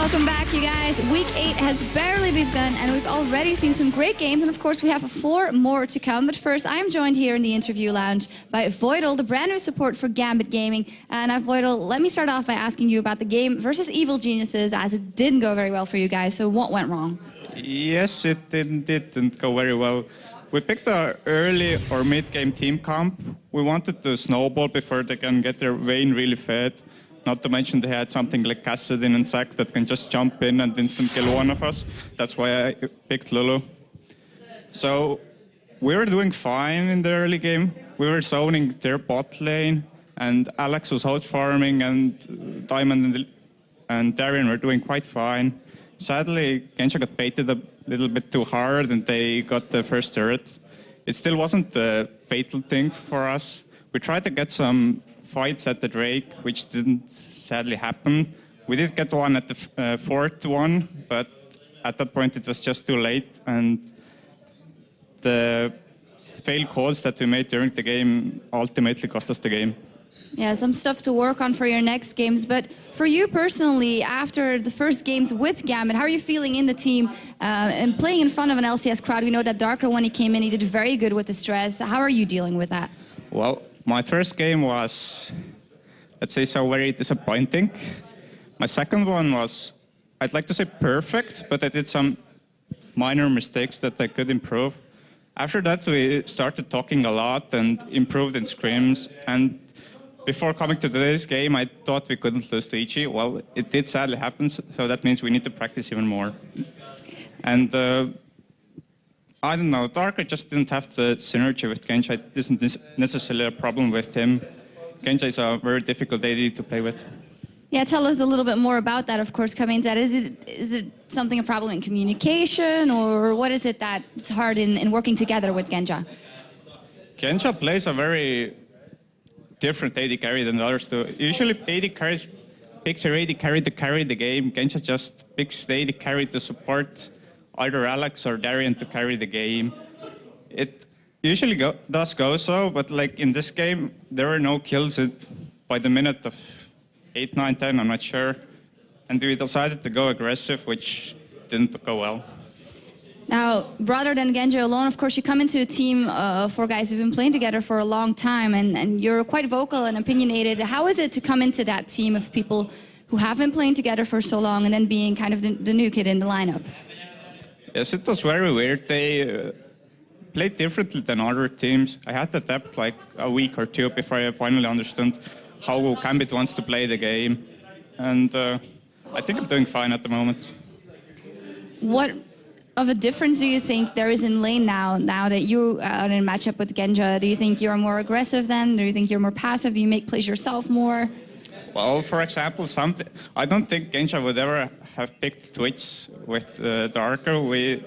Welcome back, you guys. Week 8 has barely begun, and we've already seen some great games, and of course we have 4 more to come. But first, I am joined here in the interview lounge by Voidal, the brand new support for Gambit Gaming. And Voidal, let me start off by asking you about the game versus Evil Geniuses, as it didn't go very well for you guys. So what went wrong? Yes, it didn't go very well. We picked our early or mid-game team comp. We wanted to snowball before they can get their vein really fed. Not to mention they had something like Kassadin and Zac that can just jump in and instant kill one of us. That's why I picked Lulu. So we were doing fine in the early game. We were zoning their bot lane, and Alex was out farming, and Diamond and Darian were doing quite fine. Sadly, Gensha got baited a little bit too hard, and they got the first turret. It still wasn't the fatal thing for us. We tried to get some fights at the Drake, which didn't sadly happen. We did get one at the fourth one, but at that point it was just too late, and the failed calls that we made during the game ultimately cost us the game. Yeah, some stuff to work on for your next games. But for you personally, after the first games with Gambit, how are you feeling in the team and playing in front of an LCS crowd? We know that Darker, when he came in, he did very good with the stress. How are you dealing with that? Well, my first game was, let's say so, very disappointing. My second one was, I'd like to say perfect, but I did some minor mistakes that I could improve. After that, we started talking a lot and improved in scrims. And before coming to today's game, I thought we couldn't lose to Ichi. Well, it did sadly happen, so that means we need to practice even more. And I don't know, Darker just didn't have the synergy with Gensha. It isn't necessarily a problem with him. Gensha is a very difficult AD to play with. Yeah, tell us a little bit more about that, of course, coming to that. Is it something, a problem in communication, or what is it that's hard in working together with Gensha? Gensha plays a very different AD carry than the others do. Usually AD carries pick their AD carry to carry the game. Gensha just picks the AD carry to support either Alex or Darian to carry the game. It usually does go so, but like in this game, there were no kills by the minute of 8, 9, 10, I'm not sure. And we decided to go aggressive, which didn't go well. Now, rather than Genja alone, of course, you come into a team of 4 guys who've been playing together for a long time, and you're quite vocal and opinionated. How is it to come into that team of people who have been playing together for so long and then being kind of the new kid in the lineup? Yes, it was very weird. They played differently than other teams. I had to adapt like a week or 2 before I finally understood how Gambit wants to play the game. And I think I'm doing fine at the moment. What of a difference do you think there is in lane now that you are in a matchup with Genja? Do you think you're more aggressive then? Do you think you're more passive? Do you make plays yourself more? Well, for example, I don't think Genja would ever have picked Twitch with Darker. We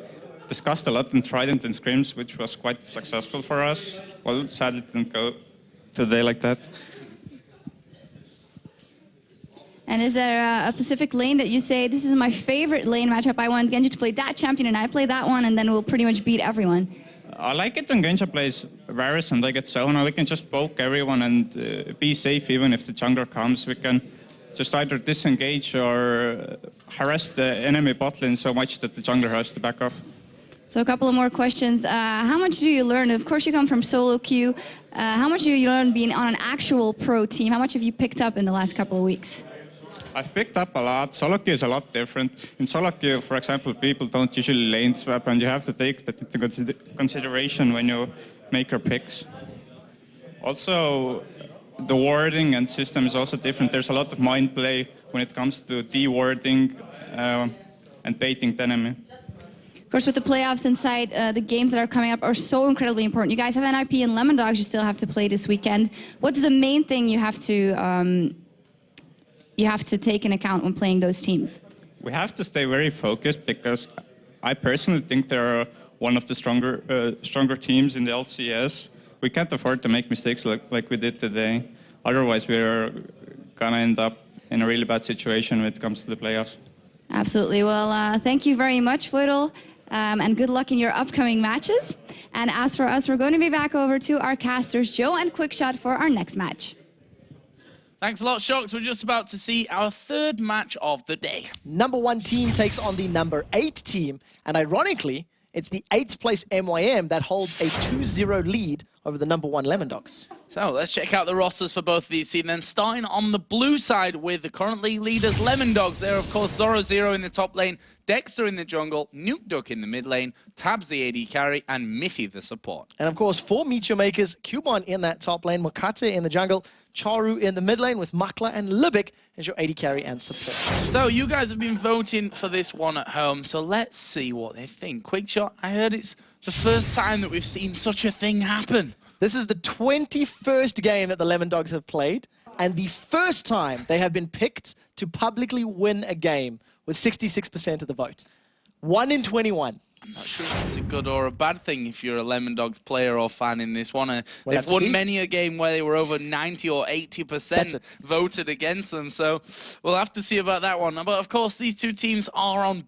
discussed a lot in Trident and Scrims, which was quite successful for us. Well, sadly it didn't go today like that. And is there a specific lane that you say, this is my favorite lane matchup, I want Genji to play that champion and I play that one, and then we'll pretty much beat everyone? I like it when Genja plays Varus and I get Sona. We can just poke everyone and be safe even if the jungler comes. We can just either disengage or harass the enemy bot lane so much that the jungler has to back off. So a couple of more questions. How much do you learn? Of course you come from solo queue. How much do you learn being on an actual pro team? How much have you picked up in the last couple of weeks? I've picked up a lot. Solo queue is a lot different. In solo queue, for example, people don't usually lane swap, and you have to take that into consideration when you make your picks. Also, the warding and system is also different. There's a lot of mind play when it comes to de-warding and baiting the enemy. Of course, with the playoffs inside, the games that are coming up are so incredibly important. You guys have NIP and Lemon Dogs you still have to play this weekend. What's the main thing you have to take in account when playing those teams? We have to stay very focused because I personally think they're one of the stronger teams in the LCS. We can't afford to make mistakes like we did today. Otherwise, we're going to end up in a really bad situation when it comes to the playoffs. Absolutely. Well, thank you very much, Voidal, and good luck in your upcoming matches. And as for us, we're going to be back over to our casters, Joe and Quickshot, for our next match. Thanks a lot, Shocks. We're just about to see our third match of the day. Number 1 team takes on the number 8 team, and ironically, it's the 8th place MYM that holds a 2-0 lead over the number 1 Lemon Dogs. So let's check out the rosters for both of these teams. Then starting on the blue side with the currently leaders Lemon Dogs. There, of course, Zoro Zero in the top lane, Dexter in the jungle, Nuke Duck in the mid lane, Tabs the AD carry, and Miffy the support. And of course, for Meteor Makers, Cubon in that top lane, Mokate in the jungle, Charu in the mid lane with Makla and Lubick as your AD carry and support. So you guys have been voting for this one at home, so let's see what they think. Quick shot, I heard it's the first time that we've seen such a thing happen. This is the 21st game that the Lemon Dogs have played, and the first time they have been picked to publicly win a game with 66% of the vote. 1 in 21. I'm not sure if that's a good or a bad thing if you're a Lemon Dogs player or fan in this one. They've won many a game where they were over 90 or 80% voted against them, so we'll have to see about that one. But of course, these two teams are on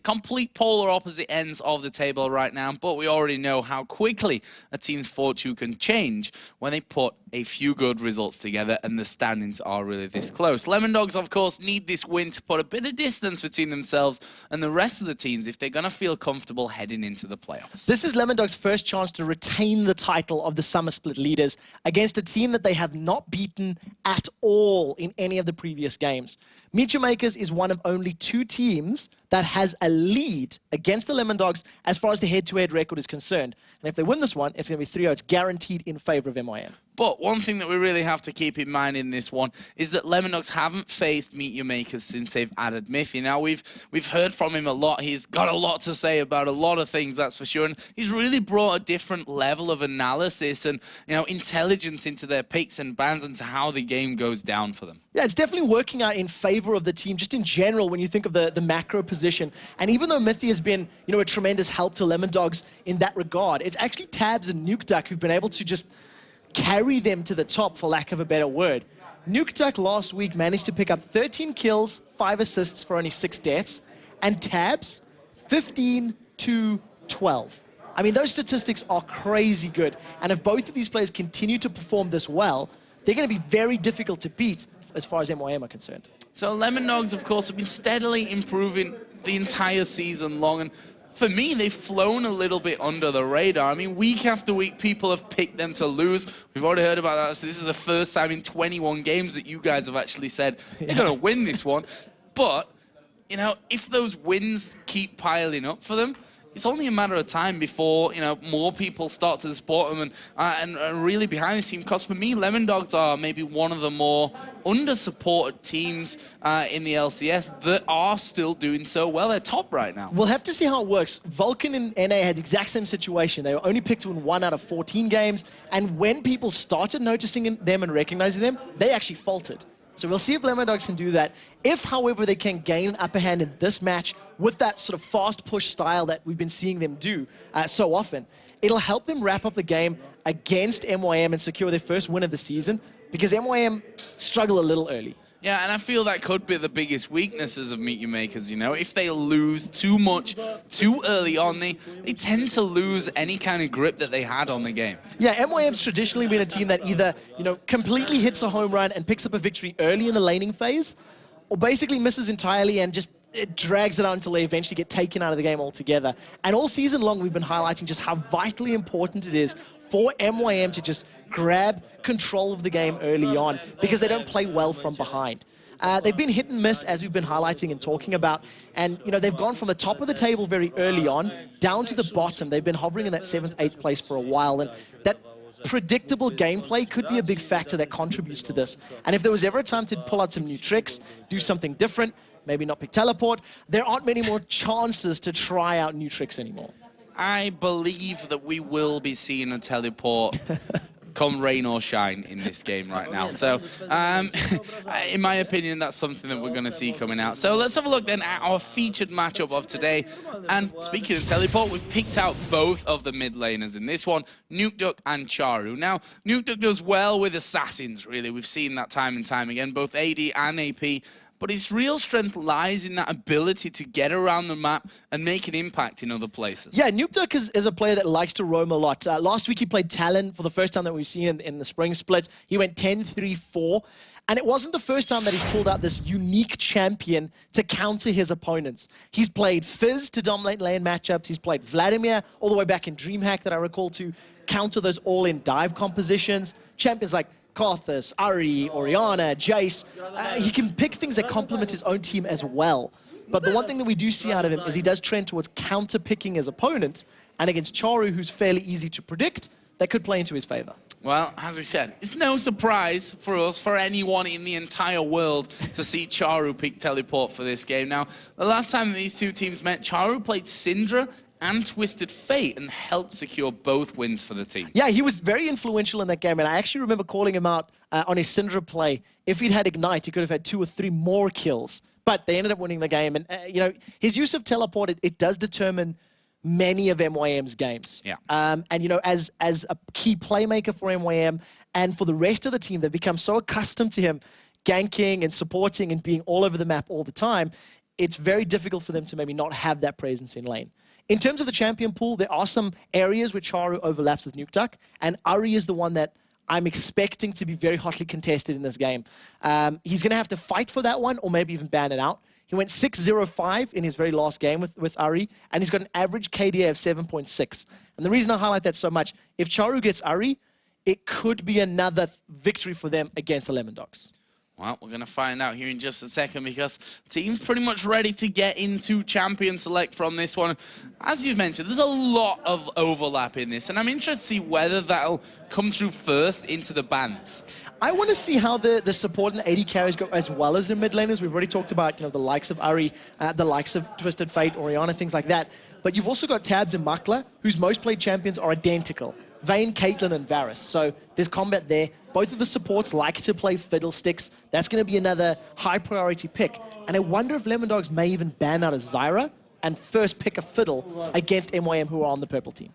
complete polar opposite ends of the table right now, but we already know how quickly a team's fortune can change when they put a few good results together and the standings are really this close. Lemon Dogs, of course, need this win to put a bit of distance between themselves and the rest of the teams if they're going to feel comfortable heading into the playoffs. This is Lemon Dogs' first chance to retain the title of the Summer Split leaders against a team that they have not beaten at all in any of the previous games. Meteor Makers is one of only 2 teams that has a lead against the Lemon Dogs as far as the head-to-head record is concerned. And if they win this one, it's going to be 3-0. It's guaranteed in favor of MYM. But one thing that we really have to keep in mind in this one is that Lemon Dogs haven't faced Meteor Makers since they've added Miffy. Now, we've heard from him a lot. He's got a lot to say about a lot of things, that's for sure. And he's really brought a different level of analysis and, intelligence into their picks and bans and to how the game goes down for them. Yeah, it's definitely working out in favor of the team, just in general, when you think of the macro position. And even though Miffy has been, a tremendous help to Lemon Dogs in that regard, it's actually Tabs and Nuke Duck who've been able to just carry them to the top, for lack of a better word. Nuke Duck last week managed to pick up 13 kills, 5 assists for only 6 deaths, and Tabs, 15 to 12. I mean, those statistics are crazy good. And if both of these players continue to perform this well, they're going to be very difficult to beat as far as MYM are concerned. So Lemon Dogs, of course, have been steadily improving the entire season long, and for me, they've flown a little bit under the radar. I mean, week after week, people have picked them to lose. We've already heard about that. So this is the first time in 21 games that you guys have actually said they're going to win this one. But, if those wins keep piling up for them, it's only a matter of time before, more people start to support them and really behind the scene. Because for me, Lemon Dogs are maybe one of the more under-supported teams in the LCS that are still doing so well. They're top right now. We'll have to see how it works. Vulcan and NA had the exact same situation. They were only picked to win 1 out of 14 games. And when people started noticing them and recognizing them, they actually faltered. So we'll see if Lemon Dogs can do that. If, however, they can gain an upper hand in this match with that sort of fast push style that we've been seeing them do so often, it'll help them wrap up the game against MYM and secure their first win of the season, because MYM struggle a little early. Yeah, and I feel that could be the biggest weaknesses of Meteor Makers, If they lose too much too early on, they tend to lose any kind of grip that they had on the game. Yeah, MYM's traditionally been a team that either, completely hits a home run and picks up a victory early in the laning phase, or basically misses entirely and just it drags it out until they eventually get taken out of the game altogether. And all season long, we've been highlighting just how vitally important it is for MYM to just grab control of the game early on, because they don't play well from behind. They've been hit and miss, as we've been highlighting and talking about, and they've gone from the top of the table very early on down to the bottom. They've been hovering in that 7th, 8th place for a while, and that predictable gameplay could be a big factor that contributes to this. And if there was ever a time to pull out some new tricks, do something different, maybe not pick teleport, there aren't many more chances to try out new tricks anymore. I believe that we will be seeing a teleport come rain or shine in this game right now. So, in my opinion, that's something that we're going to see coming out. So let's have a look then at our featured matchup of today. And speaking of teleport, we've picked out both of the mid laners in this one, Nuke Duck and Charu. Now, Nuke Duck does well with assassins, really. We've seen that time and time again, both AD and AP. but his real strength lies in that ability to get around the map and make an impact in other places. Yeah, Nukeduck is a player that likes to roam a lot. Last week he played Talon for the first time that we've seen in the spring split. He went 10-3-4. And it wasn't the first time that he's pulled out this unique champion to counter his opponents. He's played Fizz to dominate lane matchups. He's played Vladimir all the way back in DreamHack that I recall to counter those all-in dive compositions. Champions like Karthus, Ari, Orianna, Jace. He can pick things that complement his own team as well. But the one thing that we do see out of him is he does trend towards counter-picking his opponent. And against Charu, who's fairly easy to predict, that could play into his favor. Well, as we said, it's no surprise for us, for anyone in the entire world, to see Charu pick Teleport for this game. Now, the last time these two teams met, Charu played Syndra and Twisted Fate and helped secure both wins for the team. Yeah, he was very influential in that game, and I actually remember calling him out on his Syndra play. If he'd had Ignite, he could have had 2 or 3 more kills, but they ended up winning the game. And, you know, his use of Teleport, it does determine many of MYM's games. Yeah. And, you know, as a key playmaker for MYM and for the rest of the team, they've become so accustomed to him ganking and supporting and being all over the map all the time, it's very difficult for them to maybe not have that presence in lane. In terms of the champion pool, there are some areas where Charu overlaps with Nukeduck, and Ari is the one that I'm expecting to be very hotly contested in this game. He's going to have to fight for that one or maybe even ban it out. He went 6-0-5 in his very last game with Ari, and he's got an average KDA of 7.6. And the reason I highlight that so much, if Charu gets Ari, it could be another victory for them against the Lemon Dogs. Well, we're going to find out here in just a second because the team's pretty much ready to get into champion select from this one. As you've mentioned, there's a lot of overlap in this, and I'm interested to see whether that'll come through first into the bans. I want to see how the support and the AD carries go as well as the mid laners. We've already talked about, you know, the likes of Ari, the likes of Twisted Fate, Orianna, things like that. But you've also got Tabs and Makla, whose most played champions are identical. Vayne, Caitlyn, and Varus. So there's combat there. Both of the supports like to play Fiddlesticks. That's going to be another high priority pick. And I wonder if Lemon Dogs may even ban out a Zyra and first pick a Fiddle against MYM, who are on the purple team.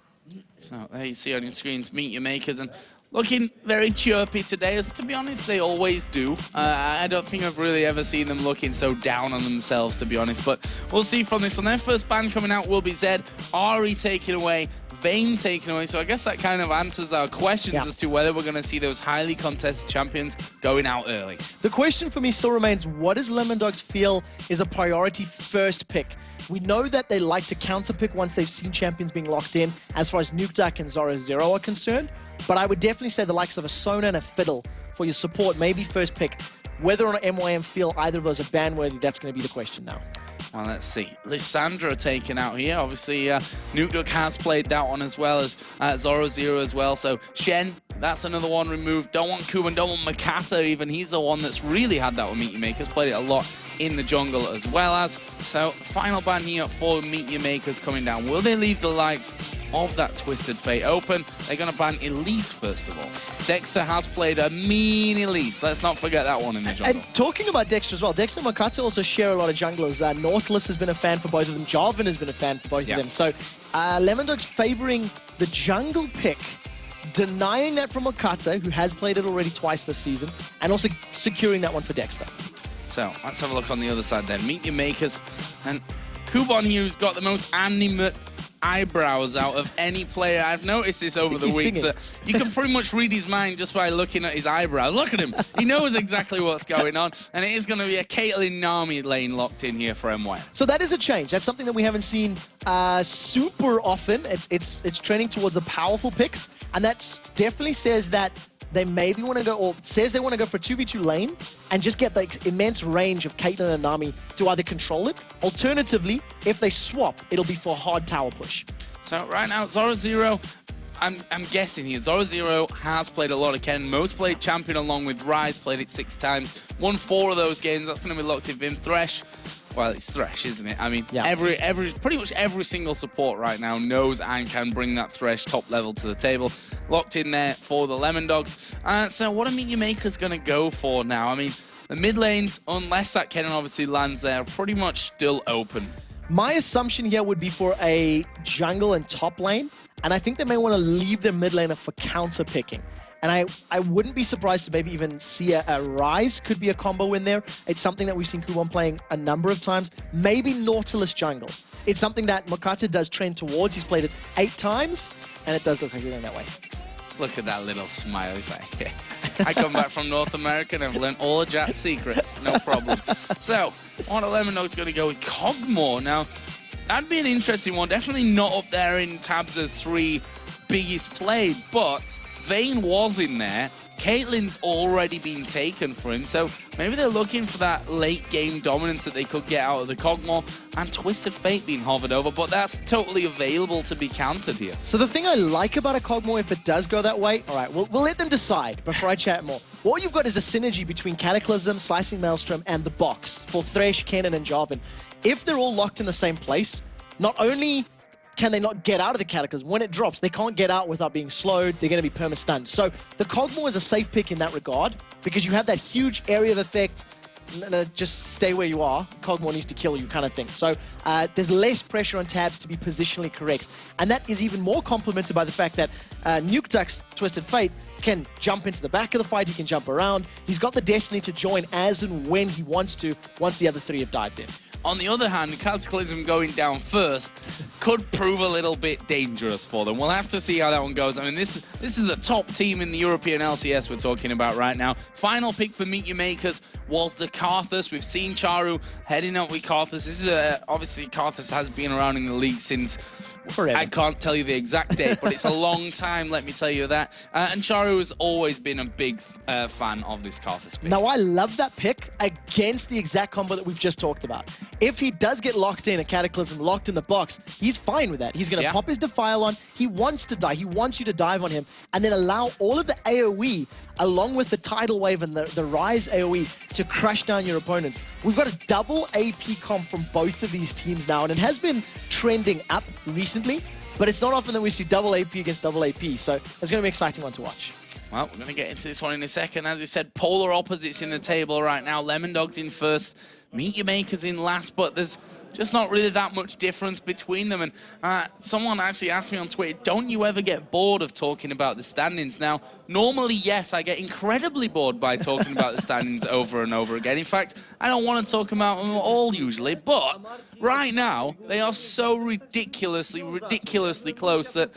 So there you see on your screens, Meet Your Makers, and looking very chirpy today, as to be honest, they always do. I don't think I've really ever seen them looking so down on themselves, to be honest. But we'll see from this. On their first ban coming out will be Zed, Ari taken away, Vayne taken away. So I guess that kind of answers our questions as to whether we're going to see those highly contested champions going out early. The question for me still remains, what does Lemon Dogs feel is a priority first pick? We know that they like to counter pick once they've seen champions being locked in, as far as Nukeduck and Zoro Zero are concerned. But I would definitely say the likes of a Sona and a Fiddle for your support, maybe first pick. Whether or not MYM feel either of those are ban-worthy, that's going to be the question now. Well, let's see. Lissandra taken out here. Obviously, Nukeduck has played that one as well as Zoro Zero as well. So Shen, that's another one removed. Don't want Kuban, don't want Makata even. He's the one that's really had that with Meet Your Makers. Played it a lot in the jungle as well as. So final ban here for Meet Your Makers coming down. Will they leave the likes of that Twisted Fate open? They're going to ban Elise first of all. Dexter has played a mean Elise. Let's not forget that one in the jungle. And talking about Dexter as well, Dexter and Makata also share a lot of junglers. Nautilus has been a fan for both of them. Jarvan has been a fan for both of them. So Lemon Dogs favoring the jungle pick, denying that from Makata, who has played it already twice this season, and also securing that one for Dexter. So let's have a look on the other side then. Meet Your Makers. And Kuban here, who's got the most animate eyebrows out of any player. I've noticed this over the weeks. You can pretty much read his mind just by looking at his eyebrows. Look at him. He knows exactly what's going on. And it is going to be a Caitlyn Nami lane locked in here for MY. So that is a change. That's something that we haven't seen super often. It's trending towards the powerful picks. And that definitely says that they maybe want to go, or says they want to go for a 2v2 lane and just get the immense range of Caitlyn and Nami to either control it. Alternatively, if they swap, it'll be for a hard tower push. So right now, Zoro Zero, I'm guessing here, Zoro Zero has played a lot of Ken. Most played champion along with Rise, played it 6 times. Won 4 of those games. That's going to be locked in Vim. Thresh, well, it's Thresh, isn't it? I mean, pretty much every single support right now knows and can bring that Thresh top level to the table. Locked in there for the Lemon Dogs. So what are Meet Your Makers going to go for now? I mean, the mid lanes, unless that Kennen obviously lands there, are pretty much still open. My assumption here would be for a jungle and top lane, and I think they may want to leave their mid laner for counter picking. And I wouldn't be surprised to maybe even see a Rise could be a combo in there. It's something that we've seen Kubon playing a number of times. Maybe Nautilus jungle. It's something that Makata does trend towards. He's played it 8 times, and it does look like he's going that way. Look at that little smile. He's like, yeah. I come back from North America and I've learned all of Jack's secrets. No problem. So, on 11 Dog's going to go with Cogmore. Now, that'd be an interesting one. Definitely not up there in Tabs' 3 biggest played, but Vayne was in there. Caitlyn's already been taken for him, so maybe they're looking for that late game dominance that they could get out of the Cogmore, and Twisted Fate being hovered over, but that's totally available to be countered here. So the thing I like about a Cogmore, if it does go that way, all right, we'll let them decide before I chat more. What you've got is a synergy between Cataclysm, Slicing Maelstrom, and the box for Thresh, Kennen, and Jarvan. If they're all locked in the same place, not only can they not get out of the Cataclysm, when it drops, they can't get out without being slowed, they're going to be perma-stunned. So the Cogmore is a safe pick in that regard, because you have that huge area of effect, just stay where you are, Cogmore needs to kill you kind of thing. So there's less pressure on Tabs to be positionally correct. And that is even more complemented by the fact that Nukeduck's Twisted Fate can jump into the back of the fight, he can jump around, he's got the destiny to join as and when he wants to, once the other 3 have dived in. On the other hand, Cataclysm going down first could prove a little bit dangerous for them. We'll have to see how that one goes. I mean, this is the top team in the European LCS we're talking about right now. Final pick for Meet Your Makers was the Karthus. We've seen Charu heading up with Karthus. This is obviously Karthus has been around in the league since forever. I can't tell you the exact date, but it's a long time, let me tell you that. And Charu has always been a big fan of this Karthus pick. Now, I love that pick against the exact combo that we've just talked about. If he does get locked in, a Cataclysm locked in the box, he's fine with that. He's going to pop his Defile on. He wants to die. He wants you to dive on him and then allow all of the AoE along with the Tidal Wave and the Rise AoE to crush down your opponents. We've got a double AP comp from both of these teams now, and it has been trending up recently, but it's not often that we see double AP against double AP, so it's going to be an exciting one to watch. Well, we're going to get into this one in a second. As you said, polar opposites in the table right now. Lemon Dog's in first, Meet Your Makers in last, but there's just not really that much difference between them. And someone actually asked me on Twitter, don't you ever get bored of talking about the standings? Now, normally, yes, I get incredibly bored by talking about the standings over and over again. In fact, I don't want to talk about them all usually, but right now, they are so ridiculously close that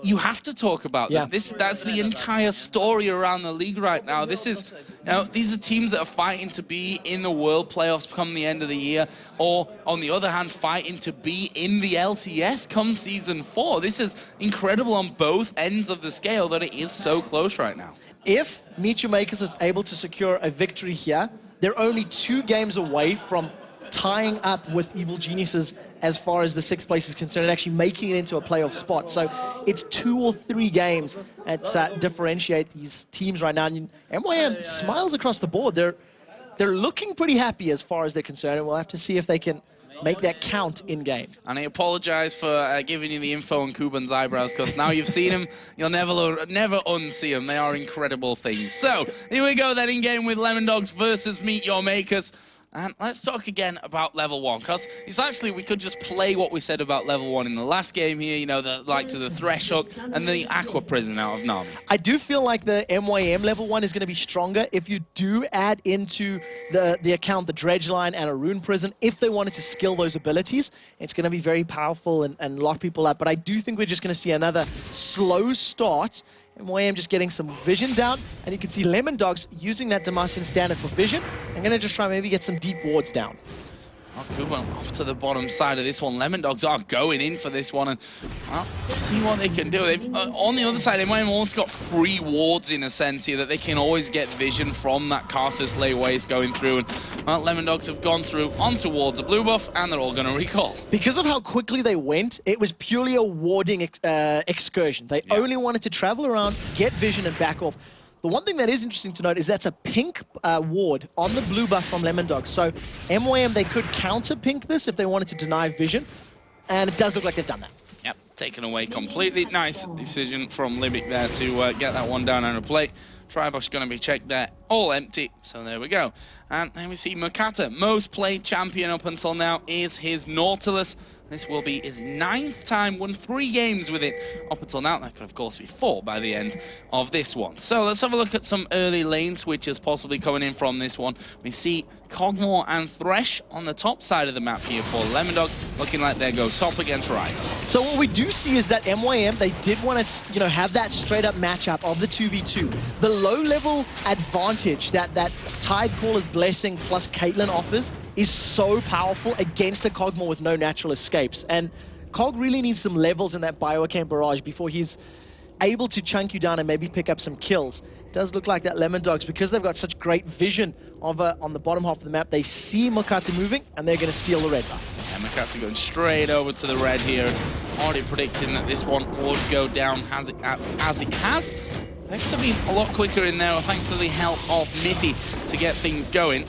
you have to talk about them. That's the entire story around the league right now. This is, these are teams that are fighting to be in the World Playoffs come the end of the year, or on the other hand, fighting to be in the LCS come Season 4. This is incredible on both ends of the scale that it is so close right now. If Meet Your Makers is able to secure a victory here, they're only 2 games away from tying up with Evil Geniuses as far as the 6th place is concerned and actually making it into a playoff spot. So it's 2 or 3 games that differentiate these teams right now. And MYM smiles across the board. They're looking pretty happy as far as they're concerned, and we'll have to see if they can make that count in-game. And I apologize for giving you the info on Kuban's eyebrows, because now you've seen them, you'll never unsee them. They are incredible things. So, here we go then in-game with Lemon Dogs versus Meet Your Makers. And let's talk again about level 1, because it's actually, we could just play what we said about level 1 in the last game here, the likes of the Thresh Hook and the Aqua Prison out of Nami. I do feel like the MYM level 1 is going to be stronger if you do add into the account the Dredge Line and a Rune Prison. If they wanted to skill those abilities, it's going to be very powerful and lock people up. But I do think we're just going to see another slow start. MYM just getting some vision down, and you can see Lemon Dogs using that Demacian standard for vision. I'm going to just try maybe get some deep wards down. Oh, good one off to the bottom side of this one. Lemon Dogs are going in for this one, and well, see what they can do. They've, on the other side, they might have almost got 3 wards in a sense here that they can always get vision from that Karthus lay waste going through. And well, Lemon Dogs have gone through on towards a blue buff, and they're all going to recall. Because of how quickly they went, it was purely a warding excursion. They only wanted to travel around, get vision, and back off. The one thing that is interesting to note is that's a pink ward on the blue buff from Lemon Dog. So MYM, they could counter pink this if they wanted to deny vision, and it does look like they've done that. Yep, taken away completely. Nice decision from Libic there to get that one down on a plate. Tribox going to be checked there all empty. So there we go. And then we see Makata, most played champion up until now is his Nautilus. This will be his 9th time, won 3 games with it up until now. That could, of course, be 4 by the end of this one. So let's have a look at some early lane switches possibly coming in from this one. We see Cogmore and Thresh on the top side of the map here for Lemondogs, looking like they go top against Rise. So what we do see is that MYM, they did want to, have that straight-up matchup of the 2v2. The low-level advantage that Tidecaller's Blessing plus Caitlyn offers is so powerful against a Cogmore with no natural escapes. And Cog really needs some levels in that Bioarcane Barrage before he's able to chunk you down and maybe pick up some kills. It does look like that Lemondogs, because they've got such great vision of on the bottom half of the map, they see Makata moving and they're going to steal the red buff. And Makata going straight over to the red here, already predicting that this one would go down as it has. Thanks to being a lot quicker in there, thanks to the help of Mithy to get things going.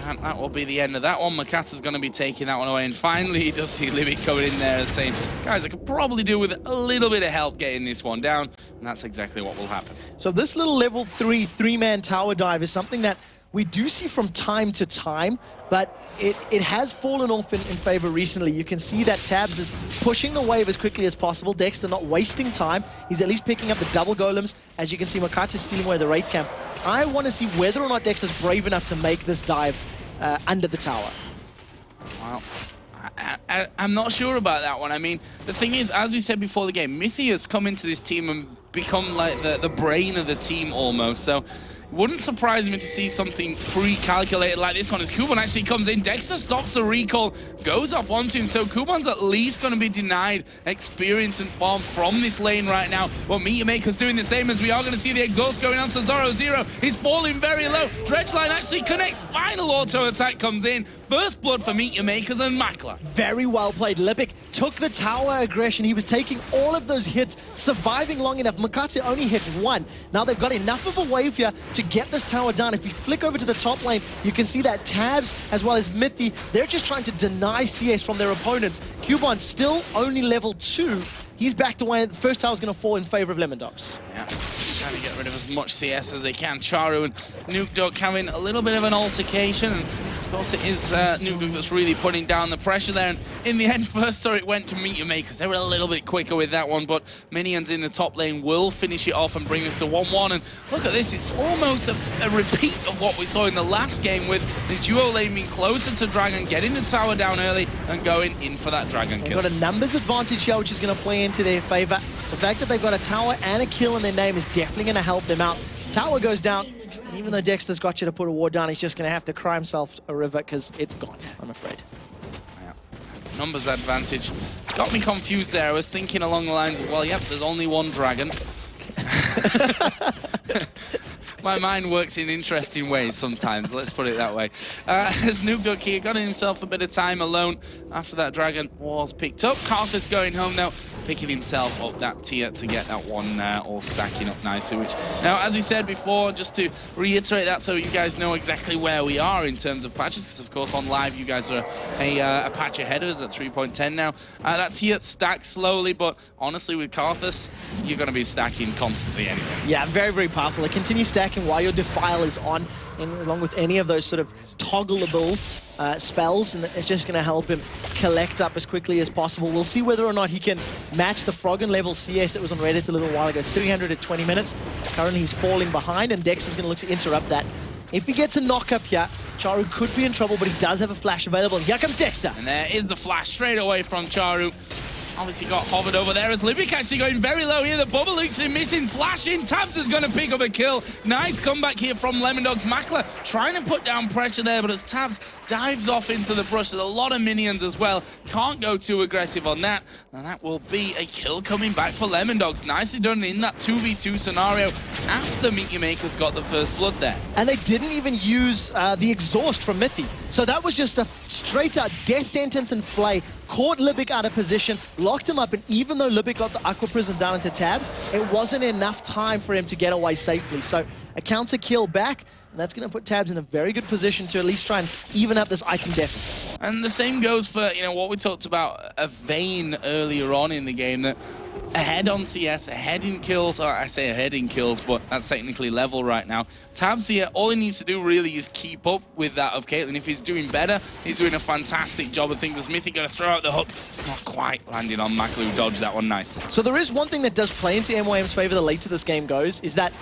And that will be the end of that one. Makata's going to be taking that one away. And finally, he does see Libby coming in there saying, guys, I could probably do with a little bit of help getting this one down. And that's exactly what will happen. So this little level 3 3-man tower dive is something that we do see from time to time, but it has fallen off in favor recently. You can see that Tabs is pushing the wave as quickly as possible. Dexter not wasting time. He's at least picking up the double golems. As you can see, Makata stealing away the Wraith Camp. I want to see whether or not Dexter's brave enough to make this dive under the tower. Well, I'm not sure about that one. I mean, the thing is, as we said before the game, Mithy has come into this team and become like the brain of the team almost. So it wouldn't surprise me to see something pre-calculated like this one as Kuban actually comes in. Dexter stops the recall, goes off onto him. So Kuban's at least going to be denied experience and farm from this lane right now. But Meteor Maker's doing the same, as we are going to see the exhaust going on to Zoro. He's falling very low. Dredgeline actually connects. Final auto attack comes in. First blood for Meteor Makers and Makla. Very well played. Lipic took the tower aggression. He was taking all of those hits, surviving long enough. Makata only hit 1. Now they've got enough of a wave here to get this tower down. If we flick over to the top lane, you can see that Tabs as well as Mithy, they're just trying to deny CS from their opponents. Kuban still only level 2. He's backed away. The first tower's going to fall in favor of Lemondogs. Yeah, just trying to get rid of as much CS as they can. Charu and Nukeduck having a little bit of an altercation. And of course, it is Nukeduck that's really putting down the pressure there. And in the end, first story it went to Meteor Makers. They were a little bit quicker with that one, but Minions in the top lane will finish it off and bring us to 1-1. And look at this, it's almost a repeat of what we saw in the last game, with the duo lane being closer to Dragon, getting the tower down early and going in for that Dragon kill. They've got a numbers advantage here, which is going to play into their favor. The fact that they've got a tower and a kill in their name is definitely going to help them out. Tower goes down. Even though Dexter's got you to put a ward down, he's just going to have to cry himself a river because it's gone, I'm afraid. Yeah. Numbers advantage. Got me confused there. I was thinking along the lines of, well, yep, there's only one dragon. My mind works in interesting ways sometimes, let's put it that way. As Nukeduck here got himself a bit of time alone after that dragon was picked up. Karthus going home now, picking himself up that tier to get that one all stacking up nicely. Which now, as we said before, just to reiterate that so you guys know exactly where we are in terms of patches, because of course on live you guys are a patch ahead of us at 3.10 now. That tier stacks slowly, but honestly with Karthus, you're going to be stacking constantly anyway. Yeah, very, very powerful. It continues stacking while your Defile is on, along with any of those sort of toggleable spells, and it's just going to help him collect up as quickly as possible. We'll see whether or not he can match the Froggen level CS that was on Reddit a little while ago, 320 minutes. Currently he's falling behind, and Dex is going to look to interrupt that. If he gets a knock up here, Charu could be in trouble, but he does have a flash available. Here comes Dexter. And there is the flash straight away from Charu. Obviously got hovered over there as Lipic actually going very low here. The bubble looks missing, flashing. Tabs is going to pick up a kill. Nice comeback here from Lemondogs. Makla trying to put down pressure there, but as Tabs dives off into the brush, there's a lot of minions as well. Can't go too aggressive on that. And that will be a kill coming back for Lemondogs. Nicely done in that 2v2 scenario after Meteor Makers got the first blood there. And they didn't even use the exhaust from Mithy. So that was just a straight out death sentence and flay. Caught Lipic out of position, locked him up, and even though Lipic got the Aqua Prison down into Tabs, it wasn't enough time for him to get away safely. So a counter kill back, and that's going to put Tabs in a very good position to at least try and even up this item deficit. And the same goes for, what we talked about, a Vayne earlier on in the game, that ahead on CS, ahead in kills, or I say ahead in kills, but that's technically level right now. Tabs here, all he needs to do really is keep up with that of Caitlyn. If he's doing better, he's doing a fantastic job of things. Is Mythic going to throw out the hook? Not quite landing on Maklu, dodged that one nicely. So there is one thing that does play into MYM's favor the later this game goes, is that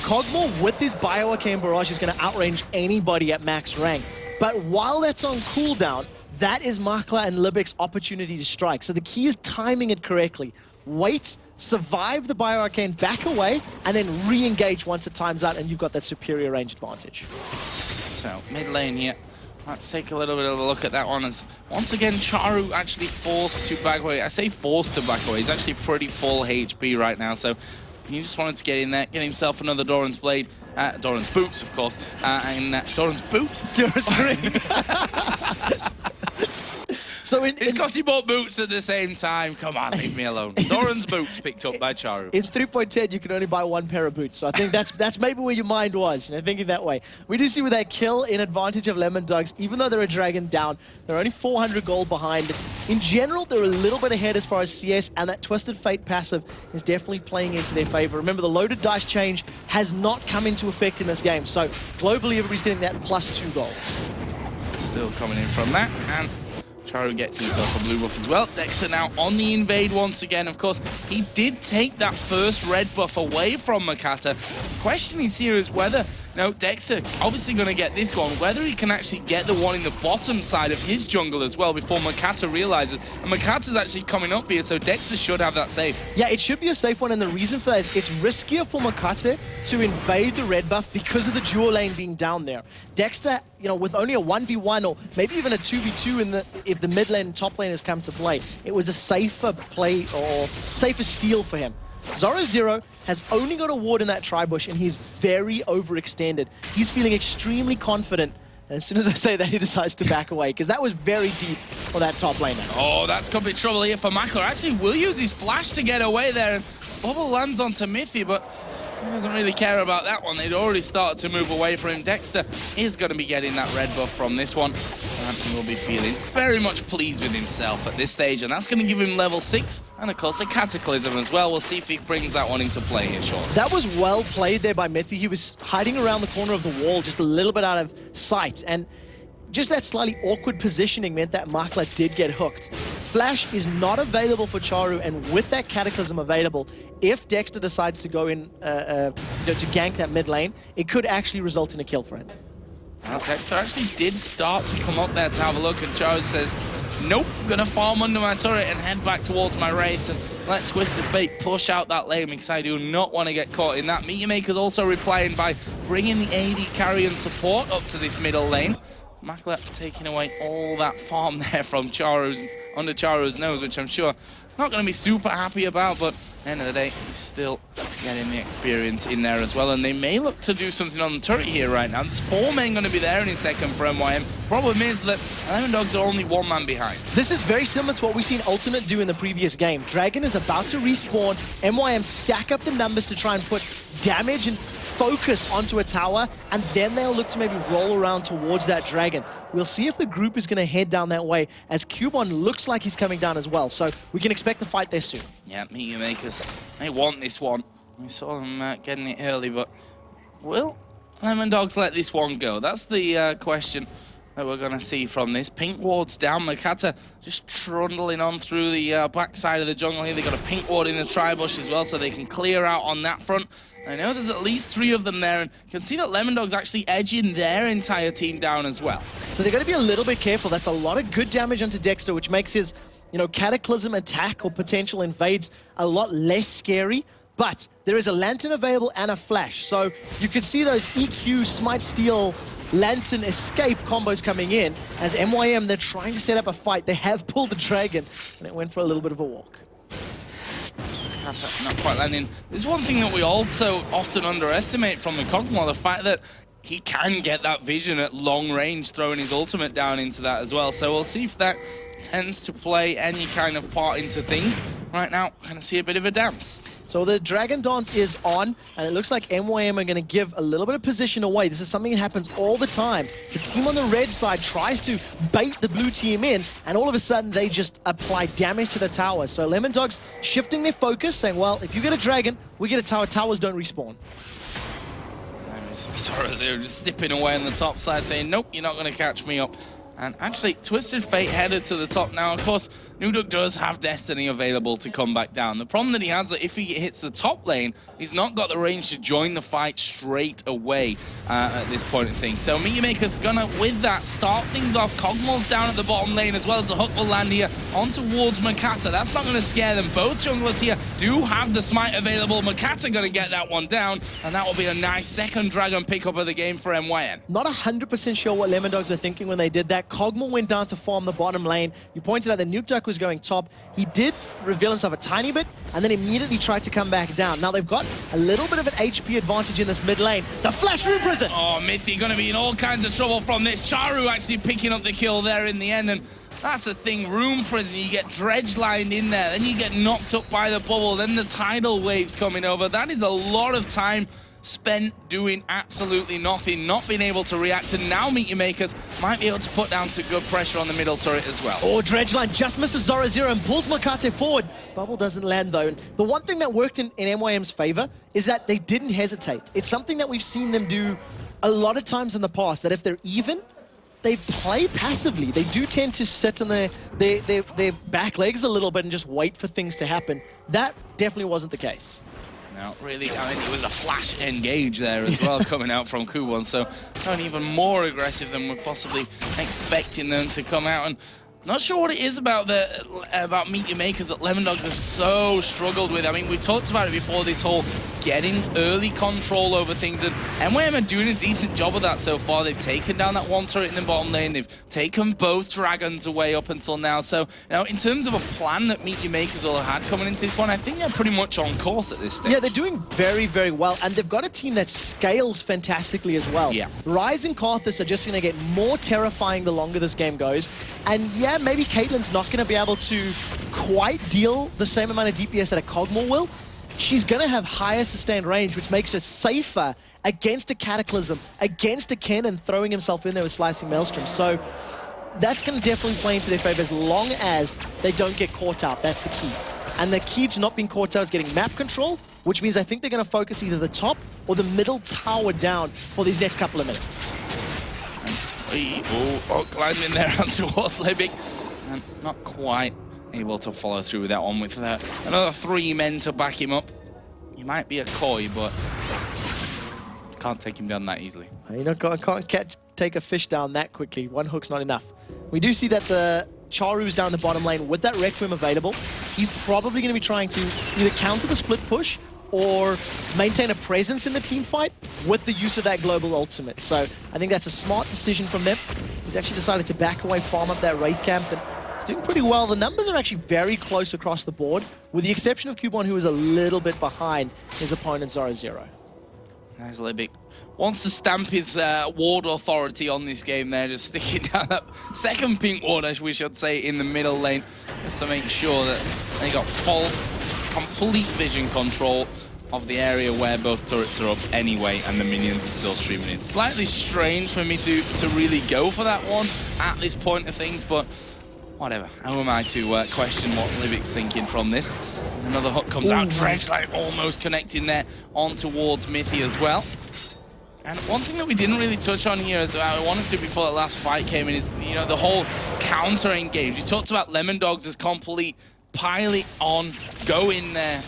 Cogmore with his Bio-Arcane Barrage is going to outrange anybody at max rank. But while that's on cooldown, that is Makla and Libic's opportunity to strike. So the key is timing it correctly. Wait, survive the Bio-Arcane, back away, and then re-engage once it times out, and you've got that superior range advantage. So, mid lane here. Let's take a little bit of a look at that one. As once again, Charu actually forced to back away. I say forced to back away. He's actually pretty full HP right now, so he just wanted to get in there, get himself another Doran's Blade. Doran's Boots, of course. And Doran's Boots? Doran's Ring. So it's because he bought boots at the same time. Come on, leave me alone. Doran's Boots picked up by Charu. In 3.10, you can only buy one pair of boots. So I think that's maybe where your mind was, thinking that way. We do see with that kill in advantage of Lemondogs, even though they're a dragon down, they're only 400 gold behind. In general, they're a little bit ahead as far as CS, and that Twisted Fate passive is definitely playing into their favor. Remember, the loaded dice change has not come into effect in this game. So globally, everybody's getting that +2 gold. Still coming in from that, and Charu gets himself a blue buff as well. Dexter now on the invade once again. Of course, he did take that first red buff away from Makata. The question is here is whether, Dexter obviously going to get this one, whether he can actually get the one in the bottom side of his jungle as well before Makata realizes. And Makata's actually coming up here, so Dexter should have that safe. Yeah, it should be a safe one, and the reason for that is it's riskier for Makata to invade the red buff because of the dual lane being down there. Dexter, with only a 1v1 or maybe even a 2v2 if the mid lane and top lane has come to play, it was a safer play or safer steal for him. Zoro has only got a ward in that tri-bush, and he's very overextended. He's feeling extremely confident, and as soon as I say that, he decides to back away, because that was very deep for that top laner. Oh, that's could be trouble here for Makler. Actually, will use his flash to get away there, and Bubble lands onto Mithy, but he doesn't really care about that one. They'd already started to move away from him. Dexter is going to be getting that red buff from this one. He will be feeling very much pleased with himself at this stage, and that's going to give him level 6, and of course a Cataclysm as well. We'll see if he brings that one into play here shortly. That was well played there by Mithy. He was hiding around the corner of the wall, just a little bit out of sight, and just that slightly awkward positioning meant that Makla did get hooked. Flash is not available for Charu, and with that Cataclysm available, if Dexter decides to go in to gank that mid lane, it could actually result in a kill for him. Okay, so actually did start to come up there to have a look, and Charu says, nope, gonna farm under my turret and head back towards my race and let Twisted Fate push out that lane, because I do not want to get caught in that. Meteor Maker's also replying by bringing the AD carry and support up to this middle lane. Makla taking away all that farm there from under Charu's nose, which I'm sure not going to be super happy about, but at the end of the day, he's still getting the experience in there as well, and they may look to do something on the turret here right now. There's 4 men going to be there in a second for MYM. Problem is that Lemondogs are only 1 man behind. This is very similar to what we've seen Ultimate do in the previous game. Dragon is about to respawn. MYM stack up the numbers to try and put damage and focus onto a tower, and then they'll look to maybe roll around towards that dragon. We'll see if the group is going to head down that way, as Cubon looks like he's coming down as well, so we can expect the fight there soon. Yeah, Meteor Makers, they want this one. We saw them getting it early, but will Lemondogs let this one go? That's the question that we're going to see from this. Pink ward's down. Makata just trundling on through the back side of the jungle here. They've got a pink ward in the tri-bush as well, so they can clear out on that front. I know there's at least 3 of them there, and you can see that Lemondog's actually edging their entire team down as well. So they're going to be a little bit careful. That's a lot of good damage onto Dexter, which makes his, Cataclysm attack or potential invades a lot less scary. But there is a Lantern available and a Flash, so you can see those EQ, Smite, Steal, Lantern, Escape combos coming in. As MYM, they're trying to set up a fight. They have pulled the Dragon, and it went for a little bit of a walk. Not quite landing. There's one thing that we also often underestimate from the Kog'Maw, the fact that he can get that vision at long range, throwing his ultimate down into that as well. So we'll see if that tends to play any kind of part into things. Right now, kind of see a bit of a dance. So So the Dragon Dance is on, and it looks like MYM are going to give a little bit of position away. This is something that happens all the time. The team on the red side tries to bait the blue team in, and all of a sudden they just apply damage to the tower. So Lemon Dogs shifting their focus, saying, well, if you get a Dragon, we get a tower. Towers don't respawn. Sorry, they're just zipping away on the top side, saying, nope, you're not going to catch me up. And actually, Twisted Fate headed to the top now. Of course, Nuduk does have Destiny available to come back down. The problem that he has is that if he hits the top lane, he's not got the range to join the fight straight away at this point of things. So Meteormaker's gonna, with that, start things off. Cogmol's down at the bottom lane as well as the hook will land here on towards Makata. That's not gonna scare them. Both junglers here do have the smite available. Makata gonna get that one down, and that will be a nice second Dragon pickup of the game for MYM. Not 100% sure what Lemon Dogs were thinking when they did that. Cogmol went down to farm the bottom lane. You pointed out that Nukeduck was going top. He did reveal himself a tiny bit, and then immediately tried to come back down. Now they've got a little bit of an HP advantage in this mid lane. The flash Rune Prison! Oh, Mythy gonna be in all kinds of trouble from this. Charu actually picking up the kill there in the end, and that's the thing, Rune Prison, you get dredge lined in there, then you get knocked up by the bubble, then the tidal waves coming over. That is a lot of time spent doing absolutely nothing, not being able to react, and now Meteormakers might be able to put down some good pressure on the middle turret as well. Oh, Dredgeline just misses Zora Zero and pulls Makate forward. Bubble doesn't land though. And the one thing that worked in MYM's favor is that they didn't hesitate. It's something that we've seen them do a lot of times in the past, that if they're even, they play passively. They do tend to sit on their back legs a little bit and just wait for things to happen. That definitely wasn't the case. No, really, I mean, it was a flash engage there as well coming out from Kubon, so going even more aggressive than we're possibly expecting them to come out. And not sure what it is about Meteormakers that Lemon Dogs have so struggled with. I mean, we talked about it before, this whole getting early control over things, and MYM are doing a decent job of that so far. They've taken down that one turret in the bottom lane, they've taken both dragons away up until now. So, you know, in terms of a plan that Meteormakers will have had coming into this one, I think they're pretty much on course at this stage. Yeah, they're doing very, very well, and they've got a team that scales fantastically as well. Yeah. Ryze and Karthus are just going to get more terrifying the longer this game goes, and yeah, maybe Caitlyn's not going to be able to quite deal the same amount of DPS that a Cogmol will. She's going to have higher sustained range, which makes her safer against a Cataclysm, against a Kennen throwing himself in there with Slicing Maelstrom. So that's going to definitely play into their favor as long as they don't get caught out. That's the key. And the key to not being caught out is getting map control, which means I think they're going to focus either the top or the middle tower down for these next couple of minutes. Oh, climbing there onto towards Lebic, and not quite able to follow through with that one with another 3 men to back him up. He might be a coy, but can't take him down that easily. You know, can't take a fish down that quickly. One hook's not enough. We do see that the Charu's down the bottom lane with that Requiem available. He's probably going to be trying to either counter the split push or maintain a presence in the team fight with the use of that global ultimate. So I think that's a smart decision from them. He's actually decided to back away, farm up that raid camp, and he's doing pretty well. The numbers are actually very close across the board, with the exception of Kubon, who is a little bit behind his opponent Zoro Zero. Nice Lebic. Wants to stamp his ward authority on this game there, just sticking down that second pink ward, as we should say, in the middle lane, just to make sure that they got full, complete vision control of the area where both turrets are up anyway, and the minions are still streaming in. Slightly strange for me to really go for that one at this point of things, but whatever. How am I to question what Libic's thinking from this? Another hook comes out, Dredge like almost connecting there on towards Mythy as well. And one thing that we didn't really touch on here, as I wanted to before the last fight came in, is, you know, the whole counter engage. We talked about Lemon Dogs as complete pilot on, go in there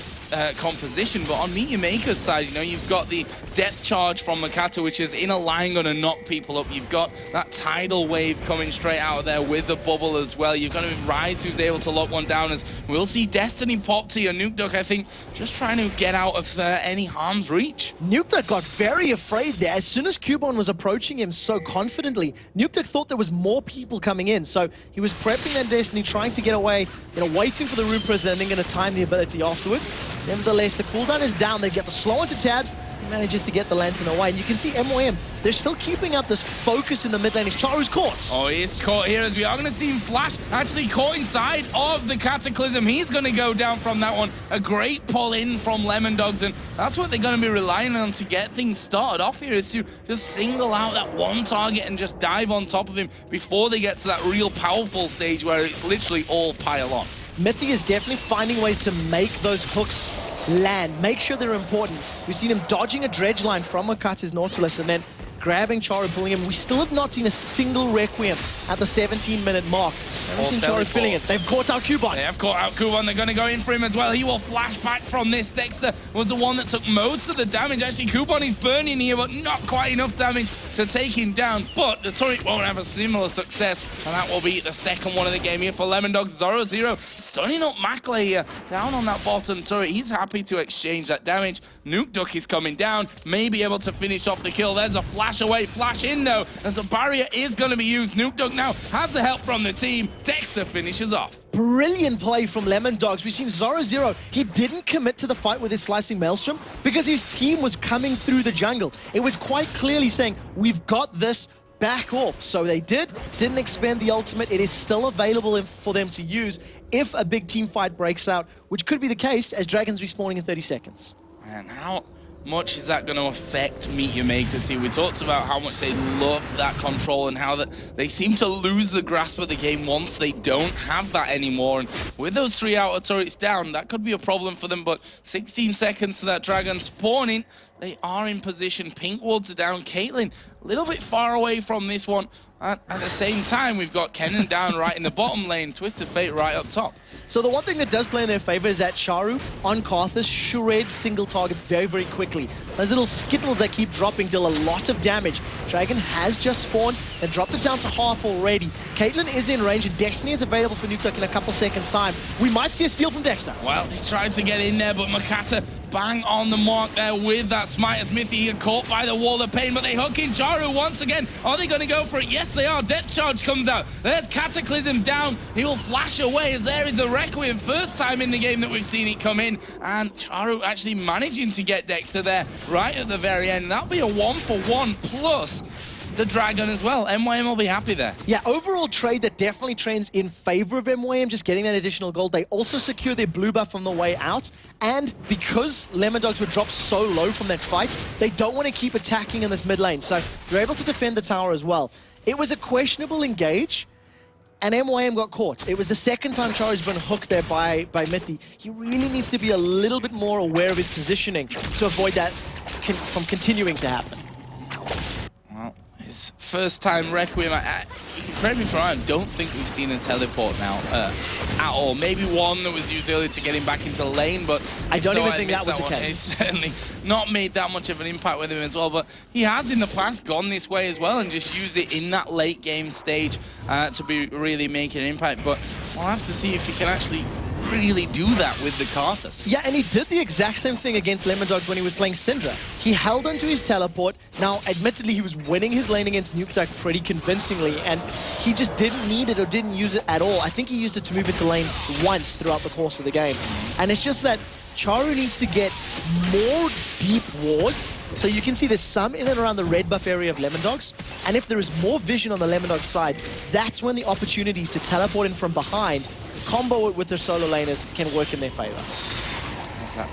composition, but on Meteormaker's side, you know, you've got the depth charge from Makata, which is in a line going to knock people up. You've got that tidal wave coming straight out of there with the bubble as well. You've got Ryze, who's able to lock one down, as we'll see Destiny pop to your Nukeduck, I think, just trying to get out of any harm's reach. Nukeduck got very afraid there. As soon as Kubon was approaching him so confidently, Nukeduck thought there was more people coming in, so he was prepping that Destiny, trying to get away, you know, waiting for the Rune Prison, and then going to time the ability afterwards. Nevertheless, the cooldown is down. They get the slow onto tabs. manages to get the lantern away. And you can see MYM, they're still keeping up this focus in the mid lane. If Charu's caught. Oh, he is caught here as we are going to see him flash. Actually caught inside of the Cataclysm. He's going to go down from that one. A great pull in from Lemondogs, and that's what they're going to be relying on to get things started off here, is to just single out that one target and just dive on top of him before they get to that real powerful stage where it's literally all pile on. Mithy is definitely finding ways to make those hooks land, make sure they're important. We've seen him dodging a dredge line from Makata's Nautilus and then grabbing Charu, pulling him. We still have not seen a single Requiem at the 17-minute mark. Haven't seen Charu filling it. They've caught out Kuban. They have caught out Kuban. They're going to go in for him as well. He will flash back from this. Dexter was the one that took most of the damage. Actually, Kuban is burning here, but not quite enough damage to take him down. But the turret won't have a similar success, and that will be the second one of the game here for Lemondogs. 0-0, stunning up Makler here, down on that bottom turret. He's happy to exchange that damage. Nuke Duck is coming down, may be able to finish off the kill. There's a flash away, flash in though, as a barrier is going to be used. Nuke Duck now has the help from the team. Dexter finishes off. Brilliant play from Lemondogs. We've seen 0-0. He didn't commit to the fight with his slicing Maelstrom because his team was coming through the jungle. It was quite clearly saying, we've got this, back off. So they didn't expend the ultimate. It is still available for them to use if a big team fight breaks out, which could be the case as Dragons respawning in 30 seconds. Man, how much is that going to affect Meet Your Makers here? We talked about how much they love that control and how that they seem to lose the grasp of the game once they don't have that anymore. And with those 3 outer turrets down, that could be a problem for them. But 16 seconds to that Dragon spawning. They are in position. Pink wards are down. Caitlyn a little bit far away from this one. At the same time, we've got Kennen down right in the bottom lane. Twisted Fate right up top. So the one thing that does play in their favor is that Charu on Karthus shreds single targets very, very quickly. Those little skittles that keep dropping deal a lot of damage. Dragon has just spawned and dropped it down to half already. Caitlyn is in range and Destiny is available for Nuke Duck in a couple seconds time. We might see a steal from Dexter. Well, he tried to get in there, but Makata bang on the mark there with that smite as Mithy caught by the wall of pain, but they hook in Charu once again. Are they going to go for it? Yes, they are. Death Charge comes out. There's Cataclysm down. He will flash away as there is the Requiem. First time in the game that we've seen it come in, and Charu actually managing to get Dexter there right at the very end. That'll be a 1-for-1 plus the Dragon as well. MYM will be happy there. Yeah, overall trade that definitely trends in favor of MYM, just getting that additional gold. They also secure their blue buff on the way out, and because Lemondogs were dropped so low from that fight, they don't want to keep attacking in this mid lane, so they're able to defend the tower as well. It was a questionable engage, and MYM got caught. It was the second time Charu's been hooked there by Mithy. He really needs to be a little bit more aware of his positioning to avoid that from continuing to happen. Well, his first time Requiem, you can correct me if I'm wrong, I don't think we've seen a teleport now at all. Maybe one that was used earlier to get him back into lane, but I don't even think that was the case. It's certainly not made that much of an impact with him as well, but he has in the past gone this way as well and just used it in that late game stage to be really making an impact. But we'll have to see if he can actually really do that with the Karthus. Yeah, and he did the exact same thing against Lemondogs when he was playing Syndra. He held onto his teleport. Now, admittedly, he was winning his lane against Nuke Duck pretty convincingly, and he just didn't need it or didn't use it at all. I think he used it to move into lane once throughout the course of the game. And it's just that Charu needs to get more deep wards. So you can see there's some in and around the red buff area of Lemondogs. And if there is more vision on the Lemondogs side, that's when the opportunities to teleport in from behind, combo it with their solo laners, can work in their favor. There's that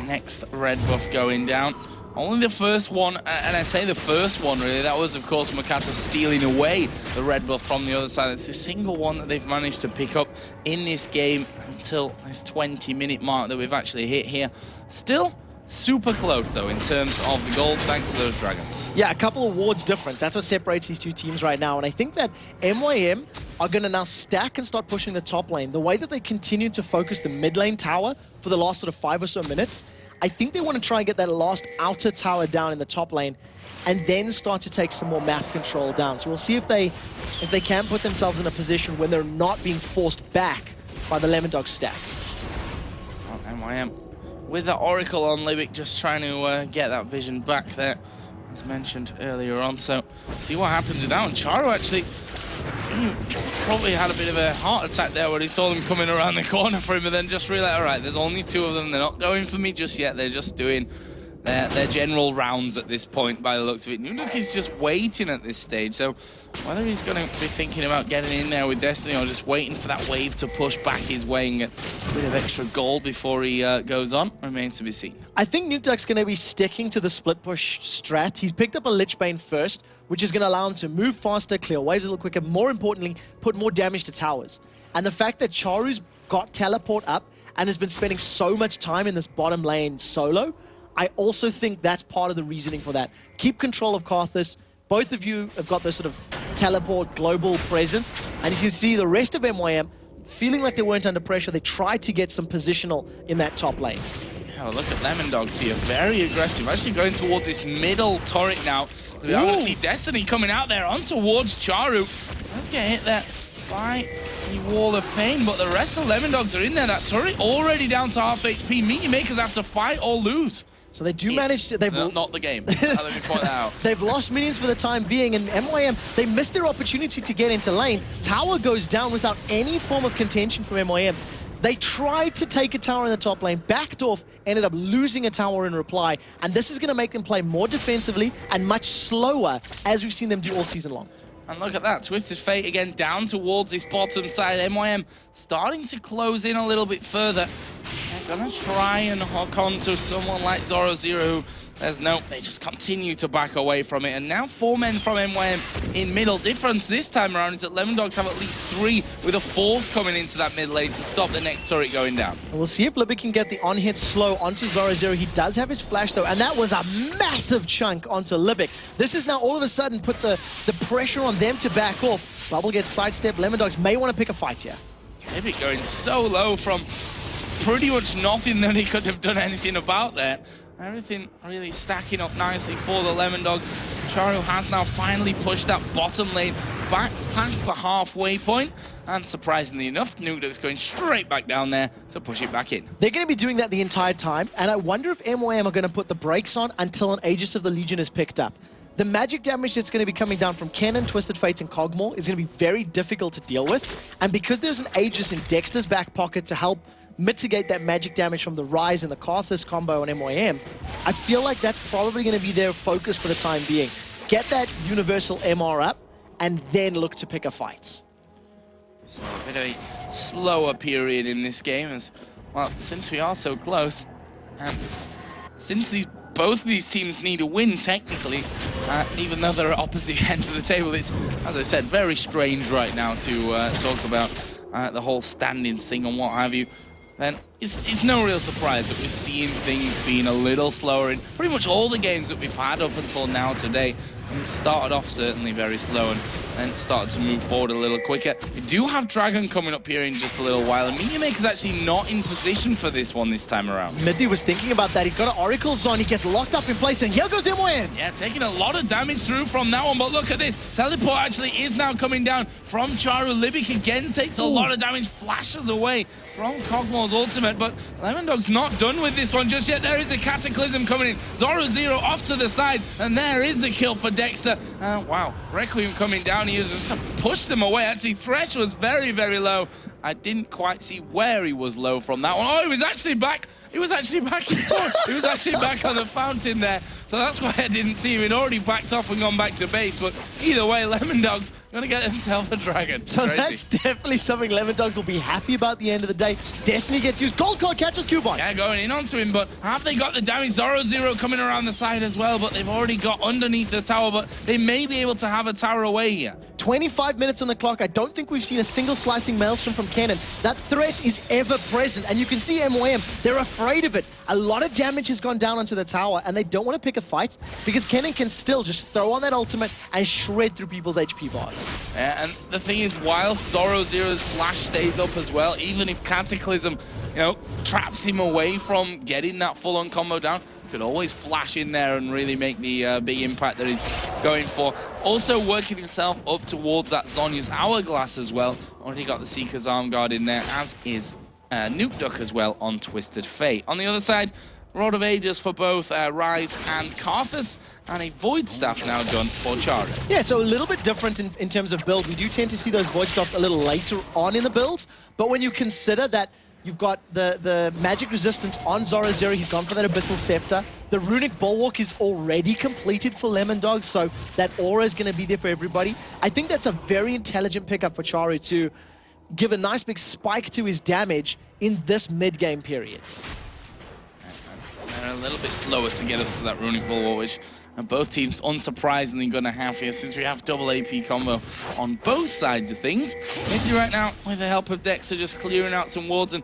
next red buff going down. Only the first one, and I say the first one really, that was of course Makata stealing away the red buff from the other side. It's the single one that they've managed to pick up in this game until this 20-minute mark that we've actually hit here. Still super close though in terms of the gold, thanks to those Dragons. Yeah, a couple of wards difference. That's what separates these two teams right now. And I think that MYM are going to now stack and start pushing the top lane. The way that they continue to focus the mid lane tower for the last sort of 5 or so minutes, I think they want to try and get that last outer tower down in the top lane and then start to take some more map control down. So we'll see if they can put themselves in a position when they're not being forced back by the Lemondog stack. Well, MYM with the Oracle on Libic, just trying to get that vision back there, as mentioned earlier on. So see what happens with that one. Charu actually, he probably had a bit of a heart attack there when he saw them coming around the corner for him, and then just realized, all right, there's only 2 of them. They're not going for me just yet. They're just doing their general rounds at this point by the looks of it. Nuduk is just waiting at this stage, so whether he's going to be thinking about getting in there with Destiny or just waiting for that wave to push back his way and get a bit of extra gold before he goes on remains to be seen. I think Nukeduk's going to be sticking to the split push strat. He's picked up a Lich Bane first, which is going to allow him to move faster, clear waves a little quicker, more importantly, put more damage to towers. And the fact that Charu's got teleport up and has been spending so much time in this bottom lane solo, I also think that's part of the reasoning for that. Keep control of Karthus. Both of you have got this sort of teleport global presence, and you can see the rest of MYM feeling like they weren't under pressure. They tried to get some positional in that top lane. Yeah, well, look at Lemondogs here, very aggressive, actually going towards this middle turret now. We are going to see Destiny coming out there on towards Charu. Let's get hit there by the Wall of Pain, but the rest of Lemondogs are in there. That turret already down to half HP. Meteor Makers have to fight or lose. So they do manage to... Not the game. Let me point that out. They've lost minions for the time being, and MYM, they missed their opportunity to get into lane. Tower goes down without any form of contention from MYM. They tried to take a tower in the top lane, backed off, ended up losing a tower in reply, and this is going to make them play more defensively and much slower, as we've seen them do all season long. And look at that, Twisted Fate again down towards this bottom side. MYM starting to close in a little bit further. They're gonna try and hook on to someone like Zoro0, who they just continue to back away from it. And now 4 men from MYM in middle. Difference this time around is that Lemondogs have at least 3, with a 4th coming into that mid lane to stop the next turret going down. And we'll see if Libby can get the on-hit slow onto Zoro0. He does have his flash though, and that was a massive chunk onto Libic. This is now all of a sudden put the pressure on them to back off. Bubble gets sidestepped. Lemondogs may want to pick a fight here. Libic going so low from pretty much nothing that he could have done anything about there. Everything really stacking up nicely for the Lemondogs. Charu has now finally pushed that bottom lane back past the halfway point, and surprisingly enough, Nukeduk's going straight back down there to push it back in. They're going to be doing that the entire time, and I wonder if MYM are going to put the brakes on until an Aegis of the Legion is picked up. The magic damage that's going to be coming down from Kennen, Twisted Fates, and Kog'Maw is going to be very difficult to deal with, and because there's an Aegis in Dexter's back pocket to help mitigate that magic damage from the Rise and the Karthus combo on MYM, I feel like that's probably going to be their focus for the time being. Get that universal MR up, and then look to pick a fight. So a bit of a slower period in this game, as well, since we are so close, and since both of these teams need a win technically, even though they're at opposite ends of the table, it's, as I said, very strange right now to talk about the whole standings thing and what have you. Then it's no real surprise that we're seeing things being a little slower in pretty much all the games that we've had up until now today. And it started off certainly very slow and then started to move forward a little quicker. We do have Dragon coming up here in just a little while, and Meteor Maker's actually not in position for this one this time around. Middy was thinking about that. He's got an Oracle Zone. He gets locked up in place, and here goes MYM. Yeah, taking a lot of damage through from that one, but look at this. Teleport actually is now coming down from Charu. Libic again takes a lot of damage, flashes away from Kog'Maw's ultimate, but Lemondog's not done with this one just yet. There is a Cataclysm coming in. Zoro0 off to the side, and there is the kill for Dexter. Wow, Requiem coming down here just to push them away. Actually, Thresh was very, very low. I didn't quite see where he was low from that one. Oh, he was actually back. He was actually back in score. He was actually back on the fountain there. So that's why I didn't see him. He'd already backed off and gone back to base. But either way, Lemondogs going to get himself a dragon. So Crazy. That's definitely something Lemondogs will be happy about at the end of the day. Destiny gets used. Gold card catches Cubone. Yeah, going in onto him, but have they got the damage? Zoro0 coming around the side as well, but they've already got underneath the tower, but they may be able to have a tower away here. 25 minutes on the clock. I don't think we've seen a single slicing maelstrom from Kennen. That threat is ever present, and you can see MYM, they're afraid of it. A lot of damage has gone down onto the tower, and they don't want to pick a fight because Kennen can still just throw on that ultimate and shred through people's HP bars. Yeah, and the thing is, while Zoro0's flash stays up as well, even if Cataclysm, traps him away from getting that full-on combo down, could always flash in there and really make the big impact that he's going for. Also working himself up towards that Zhonya's Hourglass as well. Already got the Seeker's Arm Guard in there, as is Nukeduck as well on Twisted Fate. On the other side, Rod of Ages for both Rise and Karthus, and a Void Staff now done for Charu. Yeah, so a little bit different in terms of build. We do tend to see those Void Staffs a little later on in the builds, but when you consider that You've got the magic resistance on Zoro0. He's gone for that Abyssal Scepter. The Runic Bulwark is already completed for Lemon so that aura is going to be there for everybody. I think that's a very intelligent pickup for Charu to give a nice big spike to his damage in this mid-game period. They're a little bit slower to get up to that Runic Bulwark, which both teams unsurprisingly going to have here since we have double AP combo on both sides of things. Mithy right now, with the help of Dexter, just clearing out some wards. And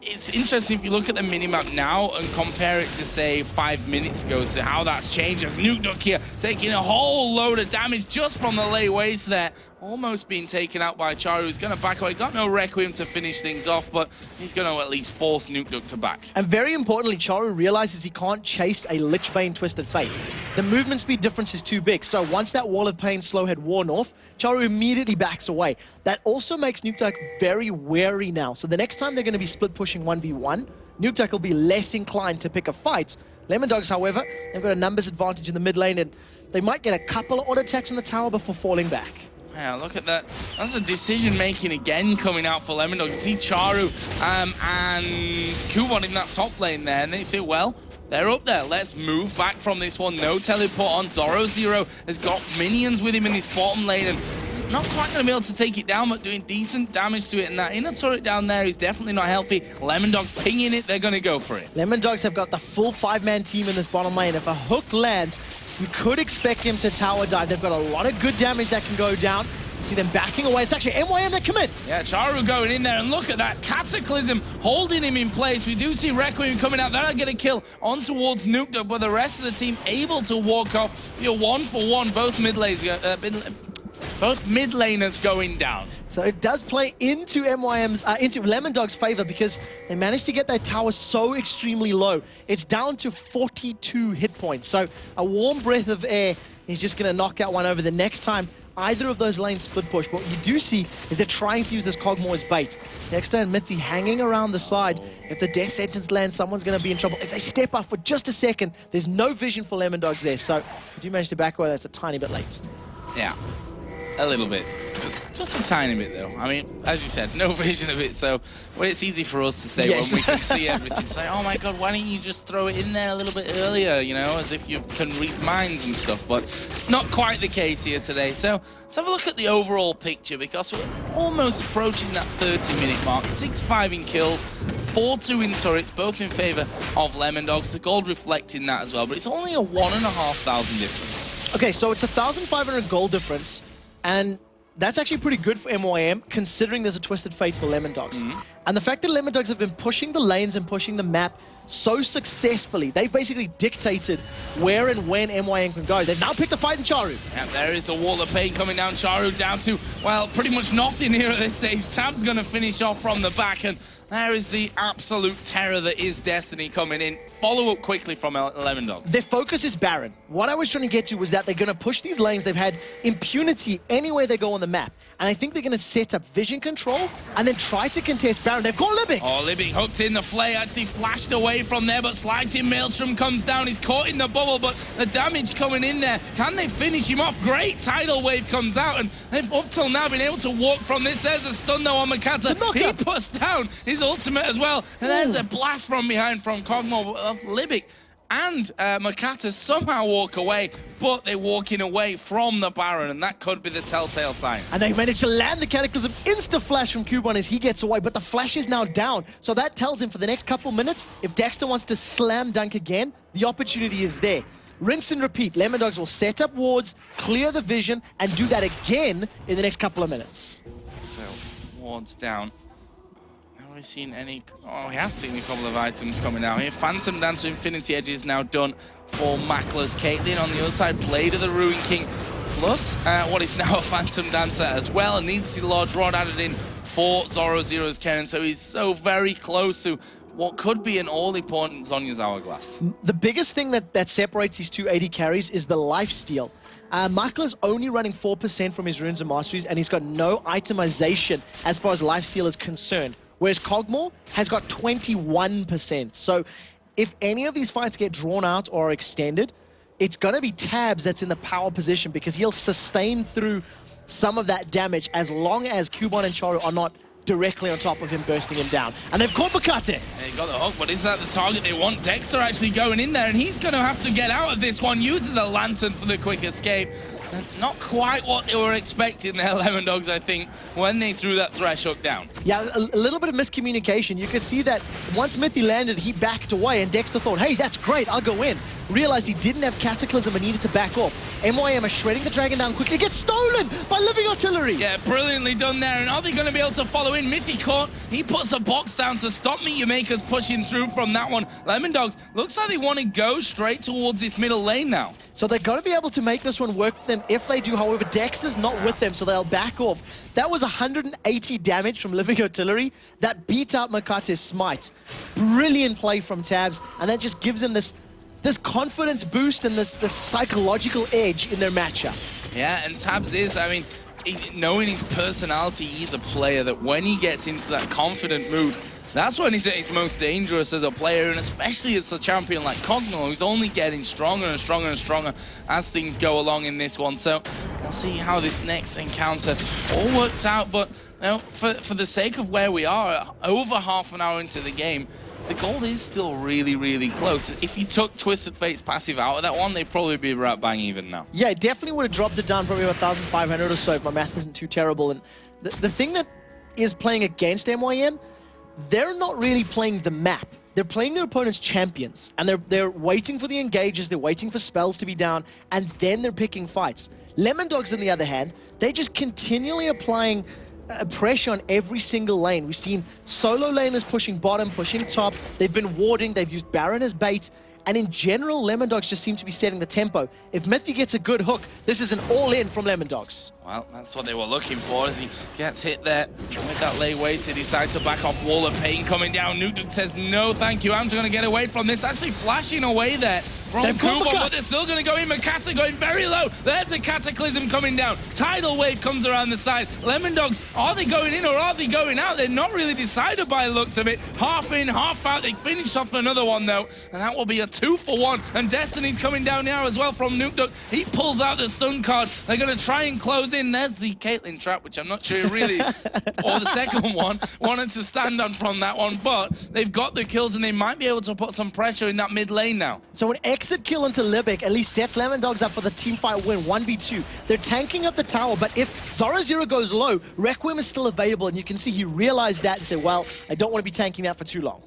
it's interesting if you look at the minimap now and compare it to, say, 5 minutes ago, so how that's changed as Nukeduck here taking a whole load of damage just from the lay waste there. Almost being taken out by Charu, who's going to back away. Got no Requiem to finish things off, but he's going to at least force Nukeduck to back. And very importantly, Charu realizes he can't chase a Lichbane Twisted Fate. The movement speed difference is too big, so once that Wall of Pain slow had worn off, Charu immediately backs away. That also makes Nukeduck very wary now. So the next time they're going to be split pushing 1v1, Nukeduck will be less inclined to pick a fight. Lemon Dogs, however, they've got a numbers advantage in the mid lane, and they might get a couple of auto attacks on the tower before falling back. Yeah, look at that. That's a decision-making again coming out for Lemon Dogs. You see Charu and Kubon in that top lane there, and they say, well, they're up there. Let's move back from this one. No teleport on. Zoro0 has got minions with him in his bottom lane, and he's not quite going to be able to take it down, but doing decent damage to it. And that inner turret down there is definitely not healthy. Lemon Dogs pinging it. They're going to go for it. Lemon Dogs have got the full 5-man team in this bottom lane. If a hook lands, you could expect him to tower dive. They've got a lot of good damage that can go down. You see them backing away. It's actually MYM that commits. Yeah, Charu going in there, and look at that Cataclysm holding him in place. We do see Requiem coming out. That'll get a kill on towards Nukeduck, but the rest of the team able to walk off. You're 1-for-1, both mid laners going down. So it does play into into Lemon Dog's favor because they managed to get their tower so extremely low. It's down to 42 hit points. So a warm breath of air is just going to knock that one over the next time either of those lanes split push. But what you do see is they're trying to use this Kog'Maw as bait. Dexter and Mithy hanging around the side. If the death sentence lands, someone's going to be in trouble. If they step up for just a second, there's no vision for Lemon Dogs there. So if you manage to back away, that's a tiny bit late. Yeah. A little bit. Just a tiny bit, though. I mean, as you said, no vision of it, so well, it's easy for us to say when we can see everything. Say, oh my god, why don't you just throw it in there a little bit earlier, you know, as if you can read minds and stuff, but not quite the case here today. So let's have a look at the overall picture, because we're almost approaching that 30-minute mark. 6-5 in kills, 4-2 in turrets, both in favor of Lemon Dogs. The gold reflecting that as well, but it's only a 1,500 difference. Okay, so it's 1,500 gold difference. And that's actually pretty good for MYM, considering there's a Twisted Fate for Lemon Dogs. And the fact that Lemon Dogs have been pushing the lanes and pushing the map so successfully, they basically dictated where and when MYM can go. They've now picked a fight in Charu. Yeah, there is a wall of pain coming down. Charu down to, well, pretty much nothing here at this stage. Tab's going to finish off from the back, and there is the absolute terror that is Destiny coming in. Follow up quickly from Lemon Dogs. Their focus is Baron. What I was trying to get to was that they're going to push these lanes. They've had impunity anywhere they go on the map. And I think they're going to set up vision control and then try to contest Baron. They've got Libbing. Oh, Libbing hooked in the flay, actually flashed away from there, but Slicing Maelstrom comes down. He's caught in the bubble, but the damage coming in there. Can they finish him off? Great tidal wave comes out, and they've up till now been able to walk from this. There's a stun though on Makata. He puts down his ultimate as well. And there's a blast from behind from Kog'Maw of Libic. And Makata somehow walk away, but they're walking away from the Baron, and that could be the telltale sign. And they managed to land the Cataclysm insta-flash from Kubon as he gets away, but the flash is now down. So that tells him for the next couple minutes, if Dexter wants to slam dunk again, the opportunity is there. Rinse and repeat. Lemon Dogs will set up wards, clear the vision, and do that again in the next couple of minutes. So, wards down. We seen any? Oh, we have seen a couple of items coming out here. Phantom Dancer Infinity Edge is now done for Macklers. Caitlyn on the other side, Blade of the Ruin King, plus what is now a Phantom Dancer as well, and needs to see the Large Rod added in for Zoro0's Kennen. So he's so very close to what could be an all-important Zhonya's Hourglass. The biggest thing that separates these two AD carries is the lifesteal. Makla's only running 4% from his Runes and Masteries, and he's got no itemization as far as lifesteal is concerned. Whereas Kog'Maw has got 21%. So if any of these fights get drawn out or extended, it's going to be Tabs that's in the power position because he'll sustain through some of that damage as long as Kubon and Charu are not directly on top of him, bursting him down. And they've caught Makate. They got the hook, but is that the target they want? Dexter actually going in there, and he's going to have to get out of this one. Uses the lantern for the quick escape. Not quite what they were expecting there, Lemon Dogs, I think, when they threw that thresh hook down. Yeah, a little bit of miscommunication. You could see that once Mithy landed, he backed away, and Dexter thought, hey, that's great, I'll go in. Realized he didn't have Cataclysm and needed to back off. MYM are shredding the Dragon down quickly. It gets stolen by Living Artillery. Yeah, brilliantly done there. And are they going to be able to follow in? Mithy caught. He puts a box down to stop Makers pushing through from that one. Lemon Dogs, looks like they want to go straight towards this middle lane now. So they're going to be able to make this one work for them if they do. However, Dexter's not with them, so they'll back off. That was 180 damage from Living Artillery. That beat out Makate's smite. Brilliant play from Tabs, and that just gives them this confidence boost and this psychological edge in their matchup. Yeah, and Tabs is, I mean, knowing his personality, he's a player that when he gets into that confident mood, that's when he's at his most dangerous as a player, and especially as a champion like Cogno, who's only getting stronger and stronger and stronger as things go along in this one. So we'll see how this next encounter all works out, but you know, for the sake of where we are, over half an hour into the game, the goal is still really, really close. If you took Twisted Fate's passive out of that one, they'd probably be right bang even now. Yeah, it definitely would have dropped it down probably 1,500 or so if my math isn't too terrible. And the thing that is playing against MYM, they're not really playing the map. They're playing their opponent's champions, and they're waiting for the engages, they're waiting for spells to be down, and then they're picking fights. Lemon Dogs, on the other hand, they're just continually applying pressure on every single lane. We've seen solo laners pushing bottom, pushing top. They've been warding, they've used Baron as bait, and in general, Lemon Dogs just seem to be setting the tempo. If Mithy gets a good hook, this is an all-in from Lemon Dogs. Well, that's what they were looking for as he gets hit there. With that lay waste, he decides to back off. Wall of Pain coming down. Nuke says, no, thank you. I'm just going to get away from this. Actually flashing away there from Kuba, but they're still going to go in. Makata going very low. There's a Cataclysm coming down. Tidal Wave comes around the side. Lemon Dogs, are they going in or are they going out? They're not really decided by the looks of it. Half in, half out. They finished off another one, though, and that will be a 2-for-1. And Destiny's coming down now as well from Nuke. He pulls out the stun card. They're going to try and close in. There's the Caitlyn trap, which I'm not sure really, or the second one, wanted to stand on from that one, but they've got the kills and they might be able to put some pressure in that mid lane now. So an exit kill into Libic at least sets Lemon Dogs up for the team fight win, 1v2. They're tanking up the tower, but if Zoro Zero goes low, Requiem is still available, and you can see he realized that and said, well, I don't want to be tanking that for too long.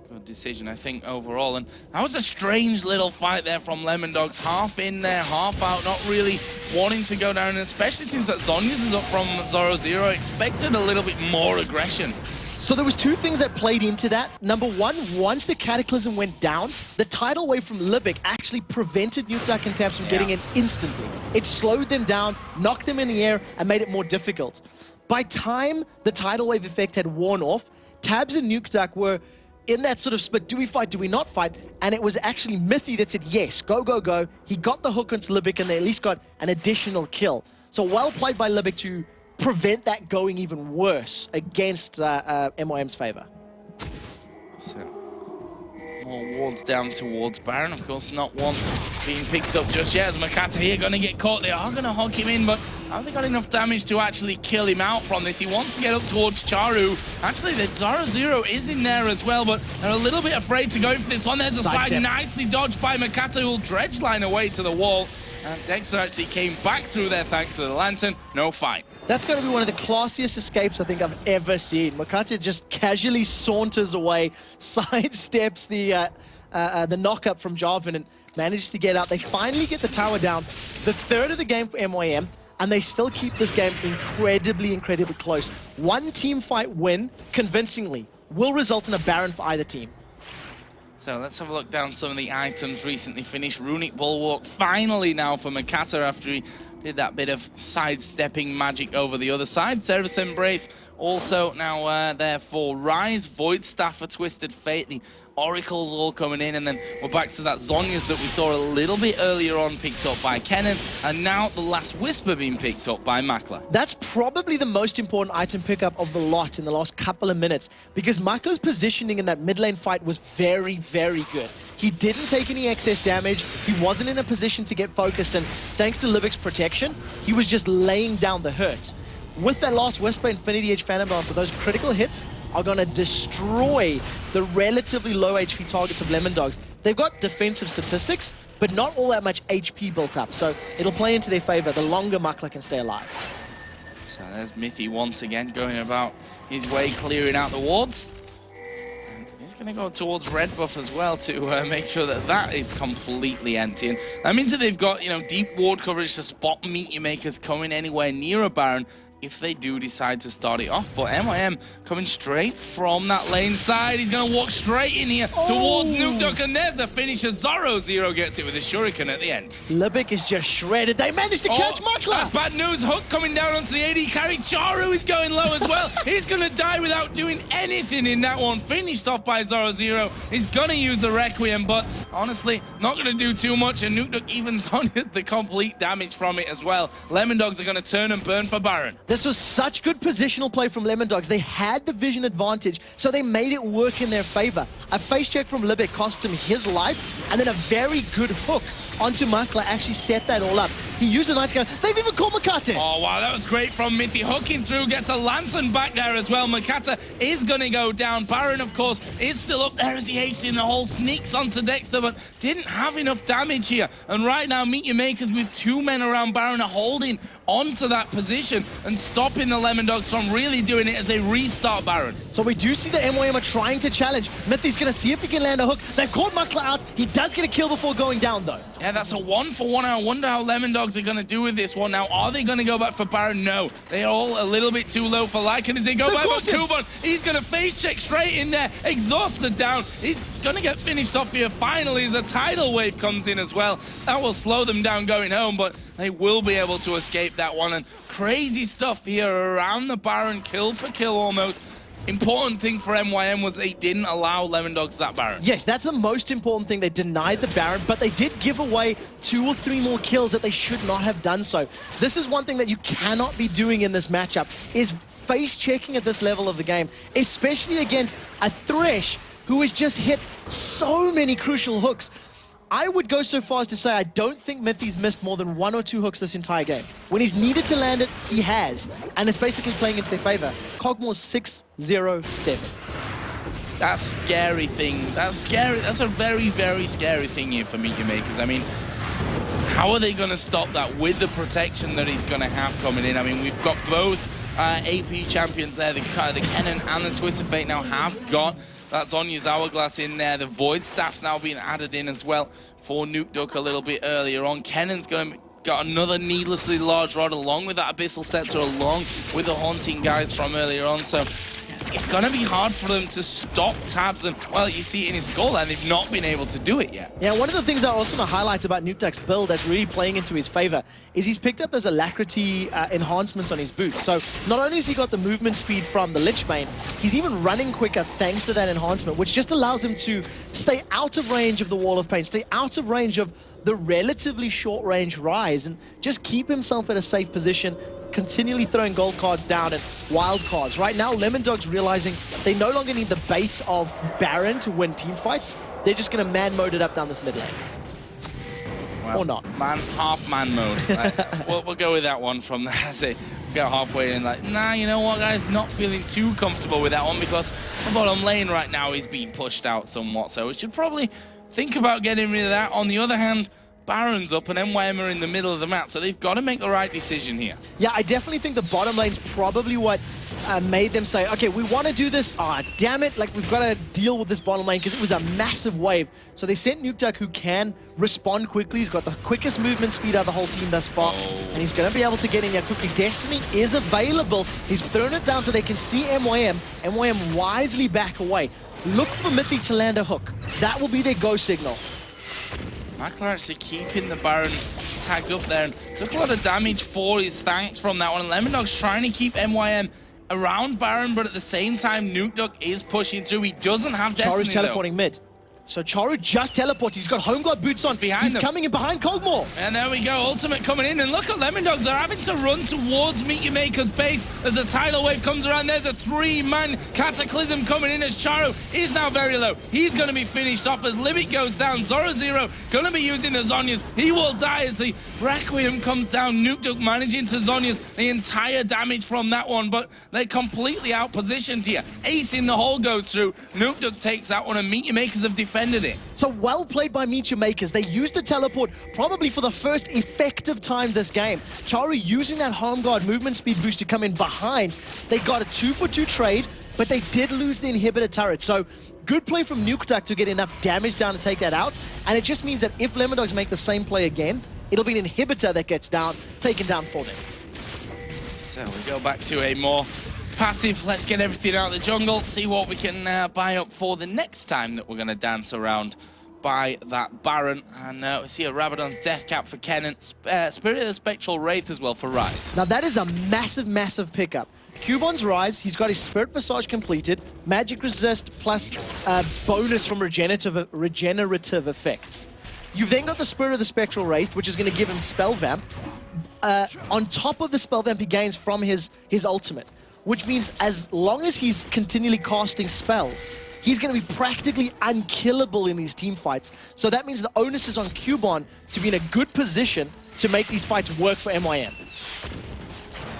Good decision, I think, overall. And that was a strange little fight there from Lemon Dogs. Half in there, half out, not really wanting to go down, and especially since that Zhonya's is up from Zoro Zero, expected a little bit more aggression. So there was two things that played into that. Number one, once the Cataclysm went down, the tidal wave from Libic actually prevented Nuke and Tabs from getting in instantly. It slowed them down, knocked them in the air, and made it more difficult. By time the tidal wave effect had worn off, Tabs and Nuke were in that sort of split, do we fight, do we not fight? And it was actually Mithy that said, yes, go, go, go. He got the hook onto Libic, and they at least got an additional kill. So well played by Libic to prevent that going even worse against MYM's favor. So, more wards down towards Baron. Of course, not one being picked up just yet, as Makata here going to get caught. They are going to hog him in, but have they got enough damage to actually kill him out from this? He wants to get up towards Charu. Actually, the Zoro Zero is in there as well, but they're a little bit afraid to go in for this one. There's a slide nicely dodged by Makata, who will dredge line away to the wall. And Dexter actually came back through there thanks to the lantern. No fight. That's going to be one of the classiest escapes I think I've ever seen. Makata just casually saunters away, sidesteps the knock-up from Jarvan, and manages to get out. They finally get the tower down. The third of the game for MYM, and they still keep this game incredibly, incredibly close. One team fight win, convincingly, will result in a Baron for either team. So let's have a look down some of the items recently finished. Runic Bulwark finally now for Makata after he did that bit of sidestepping magic over the other side. Service Embrace also now there for Rise. Void Staff for Twisted Fate. The Oracles all coming in, and then we're back to that Zhonya's that we saw a little bit earlier on picked up by Kennen, and now the Last Whisper being picked up by Makla. That's probably the most important item pickup of the lot in the last couple of minutes, because Makla's positioning in that mid lane fight was very, very good. He didn't take any excess damage, he wasn't in a position to get focused, and thanks to Libic's protection, he was just laying down the hurt. with that last Whisper Infinity Edge Phantom Dancer, those critical hits are going to destroy the relatively low HP targets of Lemondogs. They've got defensive statistics, but not all that much HP built up, so it'll play into their favor the longer Makla can stay alive. So there's Mithy once again going about his way, clearing out the wards. And he's going to go towards red buff as well to make sure that that is completely empty. And that means that they've got, you know, deep ward coverage to spot Meteor Makers coming anywhere near a Baron if they do decide to start it off. But MYM coming straight from that lane side. He's going to walk straight in here towards Nukeduck, and there's the finisher. Zoro gets it with a shuriken at the end. Libic is just shredded. They managed to catch Makla. That's bad news. Hook coming down onto the AD carry. Charu is going low as well. He's going to die without doing anything in that one. Finished off by Zoro. He's going to use the Requiem, but honestly, not going to do too much, and Nukeduck evens on the complete damage from it as well. Lemondogs are going to turn and burn for Baron. This was such good positional play from Lemondogs. They had the vision advantage, so they made it work in their favor. A face check from Libic cost him his life, and then a very good hook onto Makla actually set that all up. He used the Night Sky. They've even called Makata. Oh, wow, that was great from Mithy. Hooking through, gets a lantern back there as well. Makata is going to go down. Baron, of course, is still up there as he aces in the hole. Sneaks onto Dexter, but didn't have enough damage here. And right now, Meteor Makers with 2 men around Baron are holding onto that position and stopping the Lemondogs from really doing it as they restart Baron. So we do see the MYM are trying to challenge. Mithy's going to see if he can land a hook. They've caught Makla out. He does get a kill before going down, though. Yeah, that's a 1-for-1. I wonder how Lemondogs are going to do with this one now. Are they going to go back for Baron? No. They're all a little bit too low for Lycan as they go back for Kubon. He's going to face check straight in there. Exhausted down. He's going to get finished off here finally as a tidal wave comes in as well. That will slow them down going home, but they will be able to escape that one. And crazy stuff here around the Baron, kill for kill almost. Important thing for MYM was they didn't allow Lemondogs that Baron. Yes, that's the most important thing. They denied the Baron, but they did give away 2 or 3 more kills that they should not have done so. This is one thing that you cannot be doing in this matchup, is face checking at this level of the game, especially against a Thresh who has just hit so many crucial hooks. I would go so far as to say I don't think Mithy's missed more than 1 or 2 hooks this entire game. When he's needed to land it, he has. And it's basically playing into their favor. Cogmore's 6-0-7. That's scary thing. That's scary. That's a very, very scary thing here for Meteor Makers. I mean, how are they going to stop that with the protection that he's going to have coming in? I mean, we've got both AP champions there. The Kennen and the Twisted Fate now have got that's Onya's Hourglass in there. The Void Staff's now being added in as well for Nukeduck a little bit earlier on. Kennen's got another needlessly large rod along with that Abyssal Scepter, along with the Haunting guys from earlier on. So it's going to be hard for them to stop Tabs, and, well, you see it in his scoreline, they've not been able to do it yet. Yeah, one of the things I also want to highlight about Nukeduck's build that's really playing into his favor is he's picked up those alacrity enhancements on his boots. So not only has he got the movement speed from the Lich Bane, he's even running quicker thanks to that enhancement, which just allows him to stay out of range of the Wall of Pain, stay out of range of the relatively short-range Rise, and just keep himself at a safe position, continually throwing gold cards down and wild cards. Right now, Lemondogs realizing they no longer need the bait of Baron to win team fights. They're just going to man-mode it up down this mid lane. Well, or not. Half man mode. We'll go with that one from there. Say, go halfway and like, nah, you know what, guys? Not feeling too comfortable with that one because the bottom lane right now is being pushed out somewhat. So we should probably think about getting rid of that. On the other hand, Baron's up and MYM are in the middle of the map, so they've got to make the right decision here. Yeah, I definitely think the bottom lane's probably what made them say, okay, we want to do this. Ah, damn it, like we've got to deal with this bottom lane because it was a massive wave. So they sent Nukeduck, who can respond quickly. He's got the quickest movement speed out of the whole team thus far, and he's going to be able to get in there quickly. Destiny is available. He's thrown it down so they can see MYM. MYM wisely back away. Look for Mithy to land a hook. That will be their go signal. Makla actually keeping the Baron tagged up there and took a lot of damage for his thanks from that one. And Lemondog's trying to keep MYM around Baron, but at the same time, Nukeduck is pushing through. He doesn't have Destiny, Charu's teleporting mid. So Charu just teleported. He's got home guard boots on. Behind He's them. coming in behind Cogmore. And there we go, Ultimate coming in, and look at Lemon Dogs, they're having to run towards Meet Your Maker's base as a tidal wave comes around. There's a 3-man cataclysm coming in as Charu is now very low. He's going to be finished off as Limit goes down. Zoro going to be using the Zhonya's. He will die as the Requiem comes down. Nukeduck managing to Zhonya's the entire damage from that one, but they're completely outpositioned here. Ace in the hole goes through. Nukeduck takes that one, and Meet Your Makers have defended it. So well played by Meet Your Makers. They used the teleport probably for the first effective time this game. Charu using that home guard movement speed boost to come in behind. They got a 2-for-2 trade, but they did lose the inhibitor turret. So good play from Nukeduck to get enough damage down to take that out. And it just means that if Lemon Dogs make the same play again, it'll be an inhibitor that gets taken down for them. So we go back to a more passive, let's get everything out of the jungle, see what we can buy up for the next time that we're going to dance around by that Baron. And we see a Rabadon's Death Cap for Kennen, Spirit of the Spectral Wraith as well for Rise. Now that is a massive pickup. Cubon's Rise, he's got his Spirit Visage completed, Magic Resist plus bonus from regenerative effects. You've then got the Spirit of the Spectral Wraith, which is going to give him Spell Vamp. On top of the Spell Vamp he gains from his ultimate, which means as long as he's continually casting spells, he's going to be practically unkillable in these team fights. So that means the onus is on Cubon to be in a good position to make these fights work for MYM.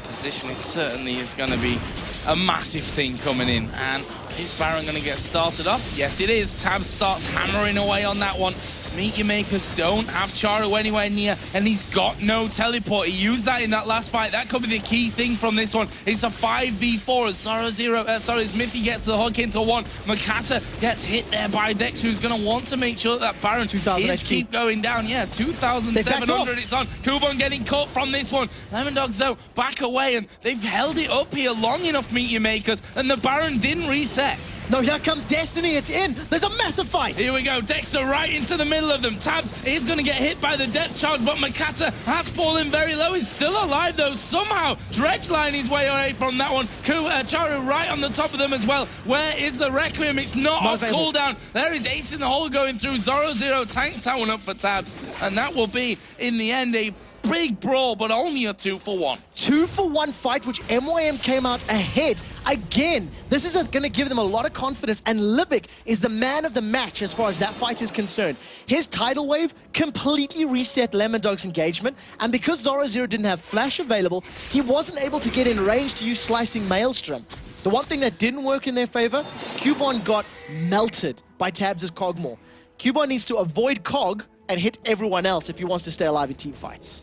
Positioning certainly is going to be a massive thing coming in. And is Baron going to get started off? Yes, it is. Tab starts hammering away on that one. Meet Your Makers don't have Charu anywhere near, and he's got no teleport. He used that in that last fight. That could be the key thing from this one. It's a 5v4 as Smithy gets the hook into one. Makata gets hit there by Dex, who's going to want to make sure that Baron is keep going down. Yeah, 2,700 it's on. Kubon getting caught from this one. Lemon Dogs, though, back away, and they've held it up here long enough, Meet Your Makers, and the Baron didn't reset. No, here comes Destiny, it's in. There's a massive fight. Here we go, Dexter right into the middle of them. Tabs is going to get hit by the depth charge, but Makata has fallen very low. He's still alive, though, somehow. Dredge line his way away from that one. Charu right on the top of them as well. Where is the Requiem? It's not off cooldown. There is Ace in the hole going through. Zoro tanks that one up for Tabs, and that will be, in the end, a big brawl, but only a 2-for-1. 2-for-1 fight, which MYM came out ahead. Again, this is going to give them a lot of confidence, and Libic is the man of the match as far as that fight is concerned. His tidal wave completely reset Lemon Dog's engagement, and because Zoro didn't have flash available, he wasn't able to get in range to use Slicing Maelstrom. The one thing that didn't work in their favor, Cubon got melted by Tabs' Cogmore. Cubon needs to avoid Cog and hit everyone else if he wants to stay alive in team fights.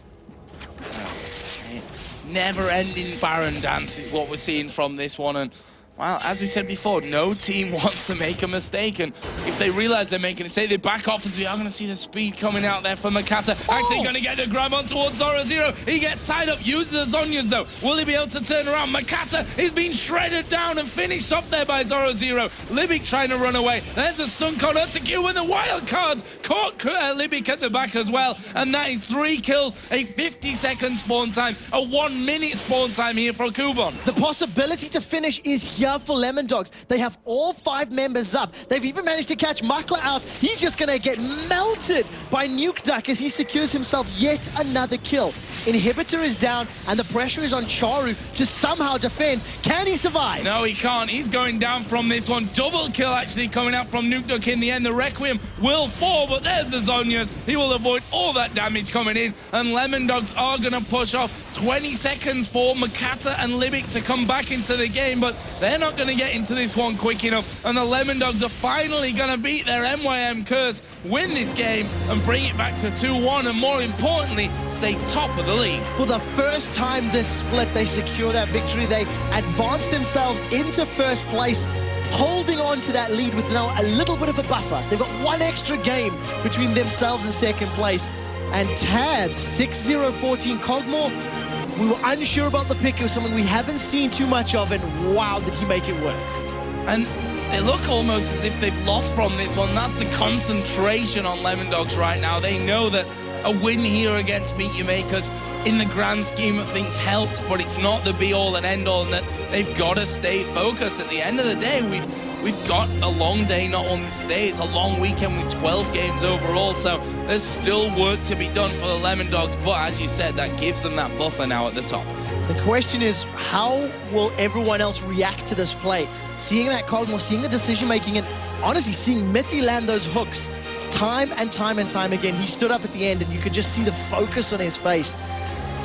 Never-ending Baron dance is what we're seeing from this one, and well, as we said before, no team wants to make a mistake, and if they realize they're making a mistake, they back off, as we are going to see the speed coming out there for Makata. Actually going to get the grab on towards Zoro. He gets tied up, uses the Zhonya's though. Will he be able to turn around? Makata is being shredded down and finished off there by Zoro. Libic trying to run away. There's a stun card up to Q, and the wild card caught Libic at the back as well, and that is 3 kills, a 50-second spawn time, a 1-minute spawn time here for Kubon. The possibility to finish is here for Lemon Dogs. They have all 5 members up. They've even managed to catch Makla out. He's just going to get melted by Nukeduck as he secures himself yet another kill. Inhibitor is down, and the pressure is on Charu to somehow defend. Can he survive? No, he can't. He's going down from this one. Double kill actually coming out from Nukeduck in the end. The Requiem will fall, but there's the Zhonya's. He will avoid all that damage coming in, and Lemon Dogs are going to push off. 20 seconds for Makata and Libic to come back into the game, but they're not going to get into this one quick enough, and the Lemon Dogs are finally going to beat their MYM curse, win this game, and bring it back to 2-1, and more importantly, stay top of the league. For the first time this split, they secure that victory. They advance themselves into first place, holding on to that lead with now a little bit of a buffer. They've got 1 extra game between themselves and second place. And Tabs, 6-0-14 Cogmore. We were unsure about the pick of someone we haven't seen too much of, and wow, did he make it work. And they look almost as if they've lost from this one. That's the concentration on Lemon Dogs right now. They know that a win here against Meet Your Makers in the grand scheme of things helps, but it's not the be-all and end-all, and that they've got to stay focused. At the end of the day, we've we've got a long day not only today, it's a long weekend with 12 games overall, so there's still work to be done for the Lemon Dogs, but as you said, that gives them that buffer now at the top. The question is, how will everyone else react to this play? Seeing that Cosmo, seeing the decision-making, and honestly, seeing Miffy land those hooks time and time and time again. He stood up at the end, and you could just see the focus on his face.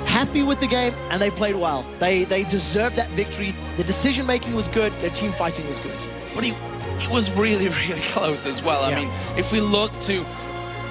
Happy with the game, and they played well. They deserved that victory. The decision-making was good. Their team fighting was good. But it was really, really close as well. I mean, if we look to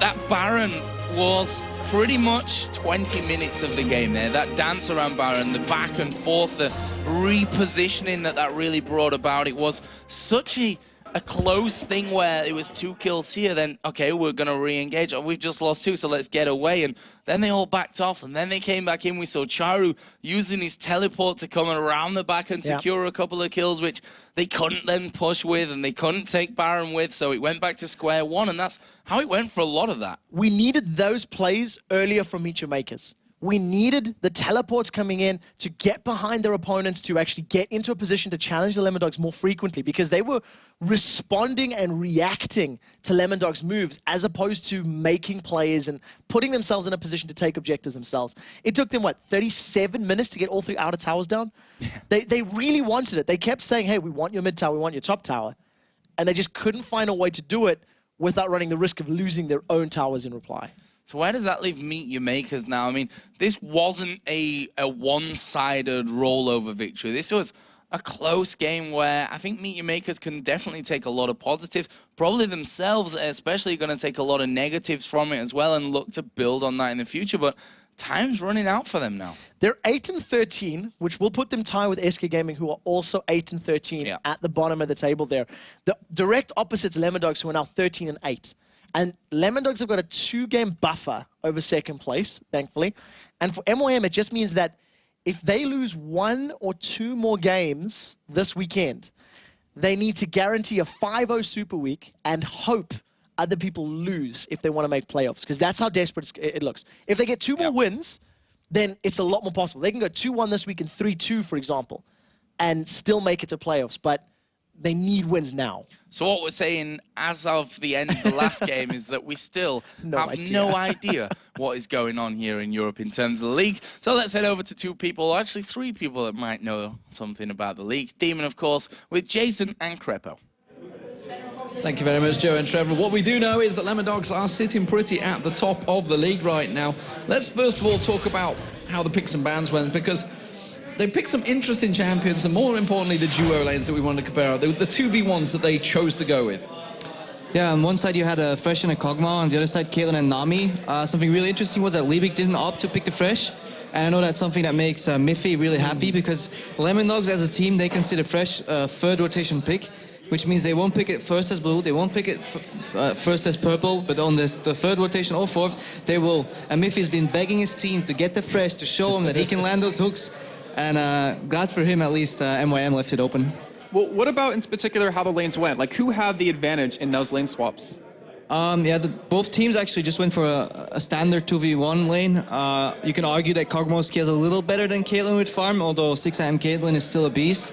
that Baron was pretty much 20 minutes of the game there. That dance around Baron, the back and forth, the repositioning that really brought about. It was such a close thing where it was 2 kills here, then, okay, we're going to re-engage. Oh, we've just lost 2, so let's get away. And then they all backed off, and then they came back in. We saw Charu using his teleport to come around the back and secure a couple of kills, which they couldn't then push with, and they couldn't take Baron with, so it went back to square one, and that's how it went for a lot of that. We needed those plays earlier from each makers. We needed the teleports coming in to get behind their opponents, to actually get into a position to challenge the Lemon Dogs more frequently, because they were responding and reacting to Lemon Dogs' moves as opposed to making plays and putting themselves in a position to take objectives themselves. It took them, what, 37 minutes to get all 3 outer towers down? They really wanted it. They kept saying, hey, we want your mid tower, we want your top tower. And they just couldn't find a way to do it without running the risk of losing their own towers in reply. So where does that leave Meet Your Makers now? I mean, this wasn't a one-sided rollover victory. This was a close game where I think Meet Your Makers can definitely take a lot of positives. Probably themselves especially going to take a lot of negatives from it as well and look to build on that in the future. But time's running out for them now. They're 8-13, which will put them tied with SK Gaming, who are also 8-13 at the bottom of the table there. The direct opposites, Lemon Dogs, who are now 13-8. And Lemon Dogs have got a 2-game buffer over second place, thankfully. And for MYM, it just means that if they lose 1 or 2 more games this weekend, they need to guarantee a 5-0 Super Week and hope other people lose if they want to make playoffs, because that's how desperate it looks. If they get 2 more wins, then it's a lot more possible. They can go 2-1 this week and 3-2, for example, and still make it to playoffs. But they need wins now. So what we're saying as of the end of the last game is that we still have no idea what is going on here in Europe in terms of the league. So let's head over to 2 people, actually 3 people that might know something about the league. Demon, of course, with Jason and Crepo. Thank you very much, Joe and Trevor. What we do know is that Lemon Dogs are sitting pretty at the top of the league right now. Let's first of all talk about how the picks and bans went, because they picked some interesting champions, and more importantly, the duo lanes that we wanted to compare, the 2v1s that they chose to go with. Yeah, on one side you had a Fresh and a Kog'Maw, on the other side Caitlyn and Nami. Something really interesting was that Liebig didn't opt to pick the Fresh, and I know that's something that makes Miffy really happy, because Lemon Dogs as a team, they consider Fresh a 3rd rotation pick, which means they won't pick it first as blue, they won't pick it first as purple, but on the 3rd rotation or 4th, they will. And Miffy's been begging his team to get the Fresh to show him that he can land those hooks. And glad for him, at least, MYM left it open. Well, what about in particular how the lanes went? Like, who had the advantage in those lane swaps? Yeah, both teams actually just went for a standard 2v1 lane. You can argue that Kog'Maw scales a little better than Caitlyn with farm, although 6am Caitlyn is still a beast.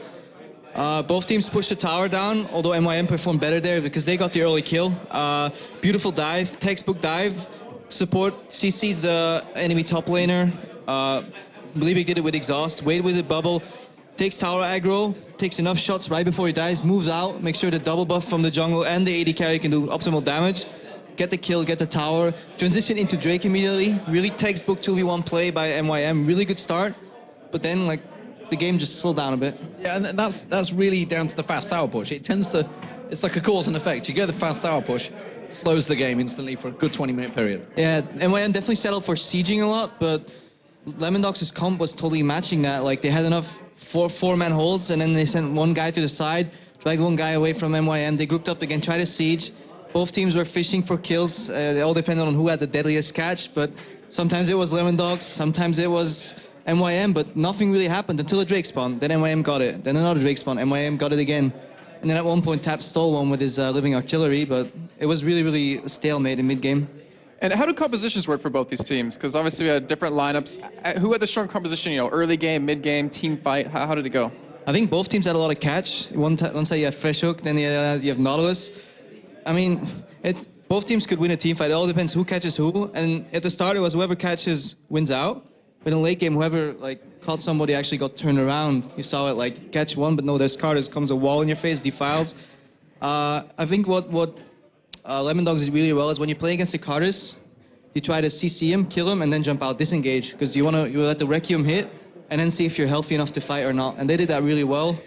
Both teams pushed the tower down, although MYM performed better there because they got the early kill. Beautiful dive, textbook dive. Support CC's the enemy top laner. Liebig did it with exhaust, waited with the bubble, takes tower aggro, takes enough shots right before he dies, moves out, make sure the double buff from the jungle and the AD carry can do optimal damage, get the kill, get the tower, transition into Drake immediately. Really textbook 2v1 play by MYM, really good start, but then like the game just slowed down a bit. Yeah, and that's really down to the fast tower push. It tends to, it's like a cause and effect. You get the fast tower push, slows the game instantly for a good 20-minute period. Yeah, MYM definitely settled for sieging a lot, but Lemon Dogs' comp was totally matching that. Like, they had enough four-man holds, and then they sent 1 guy to the side, dragged 1 guy away from MYM. They grouped up again, tried to siege. Both teams were fishing for kills. It all depended on who had the deadliest catch, but sometimes it was Lemon Dogs, sometimes it was MYM, but nothing really happened until a Drake spawned. Then MYM got it. Then another Drake spawned. MYM got it again. And then at one point, Tap stole one with his living artillery, but it was really, really a stalemate in mid-game. And how do compositions work for both these teams? Because obviously we had different lineups. Who had the strong composition, you know, early game, mid game, team fight? How did it go? I think both teams had a lot of catch. One side you have Fresh Hook, then you have Nautilus. I mean, both teams could win a team fight. It all depends who catches who. And at the start, it was whoever catches wins out. But in the late game, whoever caught somebody actually got turned around. You saw it catch one, but no, there's Carter's comes a wall in your face, defiles. I think what Lemondogs is really well is when you play against the Carters, you try to CC him, kill him, and then jump out, disengage, because you let the Requiem hit, and then see if you're healthy enough to fight or not. And they did that really well.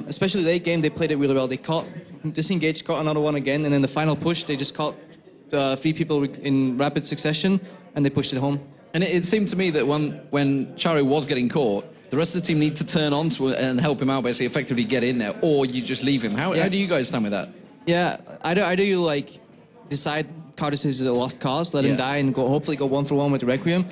Especially late game, they played it really well. They disengaged, caught another one again, and then the final push, they just caught 3 people in rapid succession, and they pushed it home. And it seemed to me that when Charu was getting caught, the rest of the team need to turn on to and help him out, basically effectively get in there, or you just leave him. How do you guys stand with that? Yeah, either you decide Cartus is a lost cause, let him die, and hopefully go 1-for-1 with Requiem.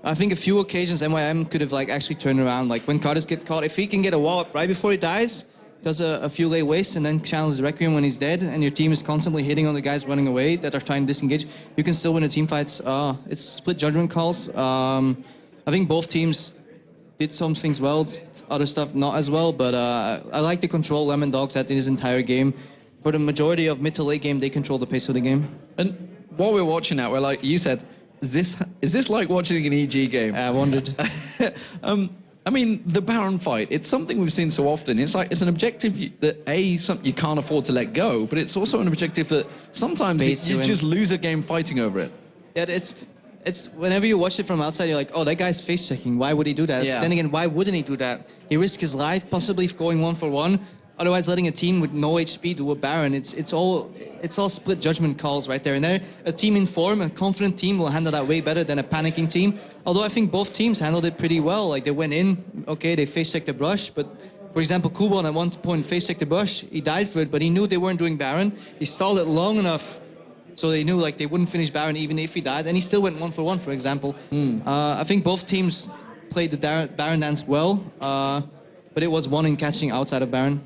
I think a few occasions MYM could have actually turned around. When Cartus gets caught, if he can get a wall up right before he dies, does a few lay wastes and then channels Requiem when he's dead, and your team is constantly hitting on the guys running away that are trying to disengage, you can still win the team fights. It's split judgment calls. I think both teams did some things well, other stuff not as well, but I like the control Lemondogs had in his entire game. For the majority of mid to late game, they control the pace of the game. And while we're watching that, we're you said, is this like watching an EG game? I wondered. I mean, the Baron fight, it's something we've seen so often. It's it's an objective that, something you can't afford to let go, but it's also an objective that sometimes you just lose a game fighting over it. Yeah, it's whenever you watch it from outside, you're like, oh, that guy's face checking. Why would he do that? Yeah. Then again, why wouldn't he do that? He risked his life, possibly going 1-for-1. Otherwise, letting a team with no HP do a Baron, it's all split judgment calls right there. And there, a team in form, a confident team will handle that way better than a panicking team. Although I think both teams handled it pretty well. They went in, okay, they face checked the brush, but for example, Kubon at one point face checked the brush. He died for it, but he knew they weren't doing Baron. He stalled it long enough so they knew they wouldn't finish Baron even if he died, and he still went 1-for-1, for example. I think both teams played the Baron dance well, but it was one in catching outside of Baron.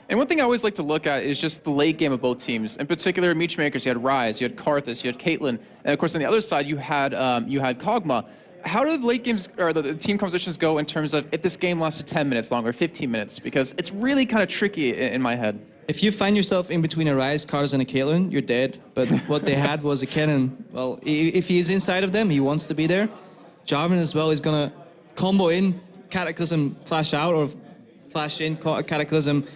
And one thing I always like to look at is just the late game of both teams. In particular, Meechmakers, you had Ryze, you had Karthus, you had Caitlyn, and of course on the other side you had Kog'Maw. How do the late games or the team compositions go in terms of if this game lasted 10 minutes longer, 15 minutes? Because it's really kind of tricky in my head. If you find yourself in between a Ryze, Karthus, and a Caitlyn, you're dead. But what they had was a cannon. Well, if he is inside of them, he wants to be there. Jarvan as well is gonna combo in, Cataclysm flash out, or flash in, Cataclysm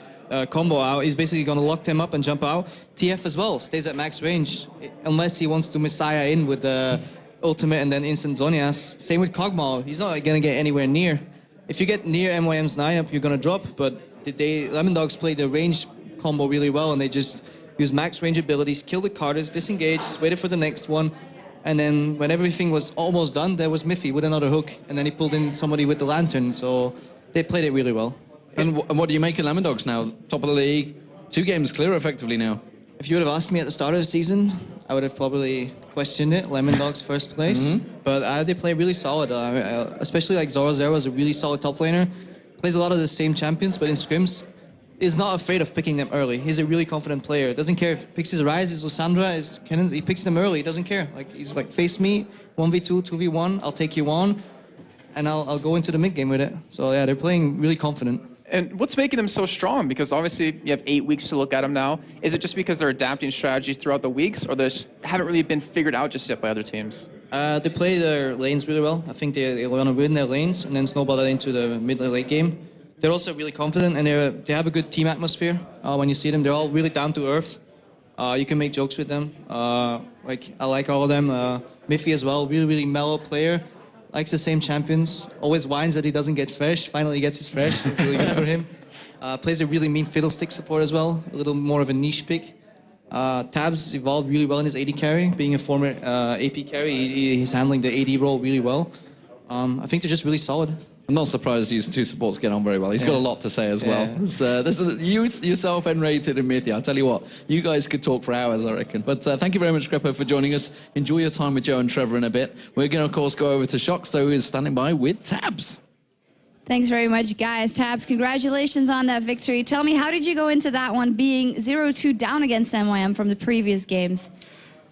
combo out. He's basically going to lock them up and jump out. TF as well stays at max range, unless he wants to Messiah in with the ultimate and then instant Zhonya's. Same with Kog'Maw. He's not going to get anywhere near. If you get near MYM's 9-up, you're going to drop, but Lemondogs played the range combo really well, and they just used max range abilities, killed the Carters, disengaged, waited for the next one, and then when everything was almost done, there was Miffy with another hook, and then he pulled in somebody with the lantern, so they played it really well. And what do you make of Lemondogs now? Top of the league, 2 games clear effectively now. If you would have asked me at the start of the season, I would have probably questioned it, Lemondogs first place. But they play really solid, especially Zoro Zero is a really solid top laner. Plays a lot of the same champions, but in scrims, is not afraid of picking them early. He's a really confident player. Doesn't care if he picks his Ryze, his Lissandra, his Kennen, he picks them early, he doesn't care. He's face me, 1v2, 2v1, I'll take you on, and I'll go into the mid game with it. So yeah, they're playing really confident. And what's making them so strong? Because obviously you have 8 weeks to look at them now. Is it just because they're adapting strategies throughout the weeks, or they just haven't really been figured out just yet by other teams? They play their lanes really well. I think they want to win their lanes and then snowball that into the mid and late game. They're also really confident, and they have a good team atmosphere. When you see them, they're all really down to earth. You can make jokes with them. I like all of them. Miffy as well, really mellow player. Likes the same champions. Always whines that he doesn't get fresh. Finally he gets his fresh. It's really good for him. Plays a really mean fiddlestick support as well. A little more of a niche pick. Tabs evolved really well in his AD carry. Being a former AP carry, he's handling the AD role really well. I think they're just really solid. I'm not surprised these 2 supports get on very well. He's got a lot to say as well. This is you yourself N-rated and Mythia. I'll tell you what, you guys could talk for hours, I reckon. But thank you very much, Greppo, for joining us. Enjoy your time with Joe and Trevor in a bit. We're going to, of course, go over to Shox, though, who is standing by with Tabs. Thanks very much, guys. Tabs, congratulations on that victory. Tell me, how did you go into that one being 0-2 down against MYM from the previous games?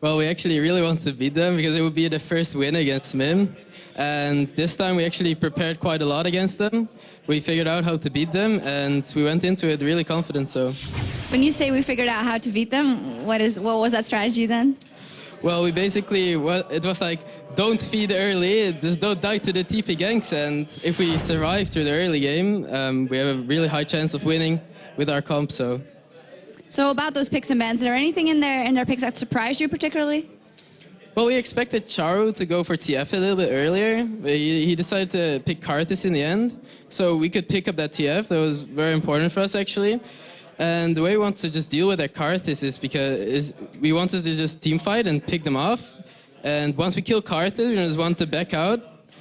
Well, we actually really wanted to beat them because it would be the first win against MYM. And this time we actually prepared quite a lot against them. We figured out how to beat them, and we went into it really confident. So, When you say we figured out how to beat them, what was that strategy then? well, we basically, it was like, don't feed early, just don't die to the TP ganks, and if we survive through the early game, we have a really high chance of winning with our comp. So about those picks and bans, is there anything in their picks that surprised you particularly? Well, we expected Charu to go for TF a little bit earlier, but he decided to pick Karthus in the end, so we could pick up that TF. That was very important for us, actually. And the way we wanted to just deal with that Karthus is because we wanted to just team fight and pick them off. And once we kill Karthus, we just want to back out,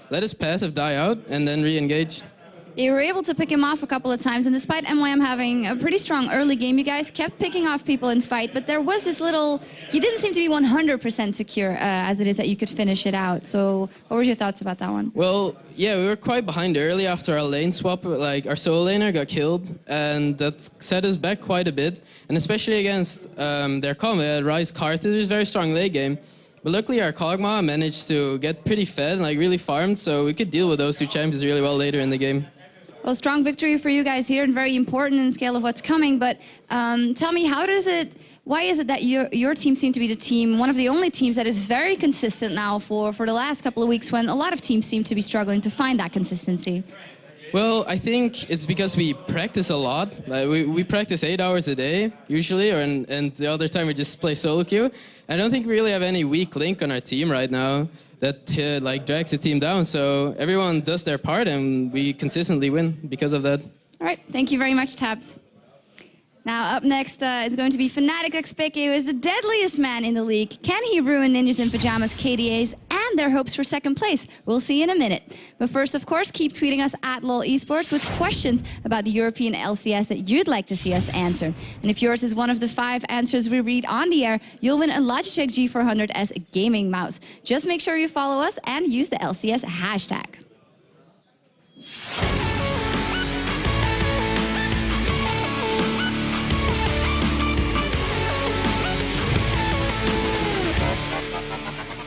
let his passive die out, and then re-engage. You were able to pick him off a couple of times, and despite MYM having a pretty strong early game, you guys kept picking off people in fight, but there was this little... You didn't seem to be 100% secure as it is that you could finish it out. So what were your thoughts about that one? Well, yeah, we were quite behind early after our lane swap. Like, our solo laner got killed, and that set us back quite a bit. And especially against their combo, Rise Karthus, it was a very strong late game. But luckily, our Kog'Maw managed to get pretty fed, like really farmed, so we could deal with those two champions really well later in the game. Well, strong victory for you guys here and very important in scale of what's coming. But tell me, why is it that your team seemed to be the team, one of the only teams that is very consistent now for the last couple of weeks when a lot of teams seem to be struggling to find that consistency? Well, I think it's because we practice a lot. Like we practice 8 hours a day, usually, and the other time we just play solo queue. I don't think we really have any weak link on our team right now that like drags the team down. So everyone does their part, and we consistently win because of that. All right, thank you very much, Tabs. Now, up next is going to be Fnatic XPK, who is the deadliest man in the league. Can he ruin Ninjas in Pajamas, KDA's, and their hopes for second place? We'll see in a minute. But first, of course, keep tweeting us at LOL Esports with questions about the European LCS that you'd like to see us answer. And if yours is one of the 5 answers we read on the air, you'll win a Logitech G400 as a gaming mouse. Just make sure you follow us and use the LCS hashtag.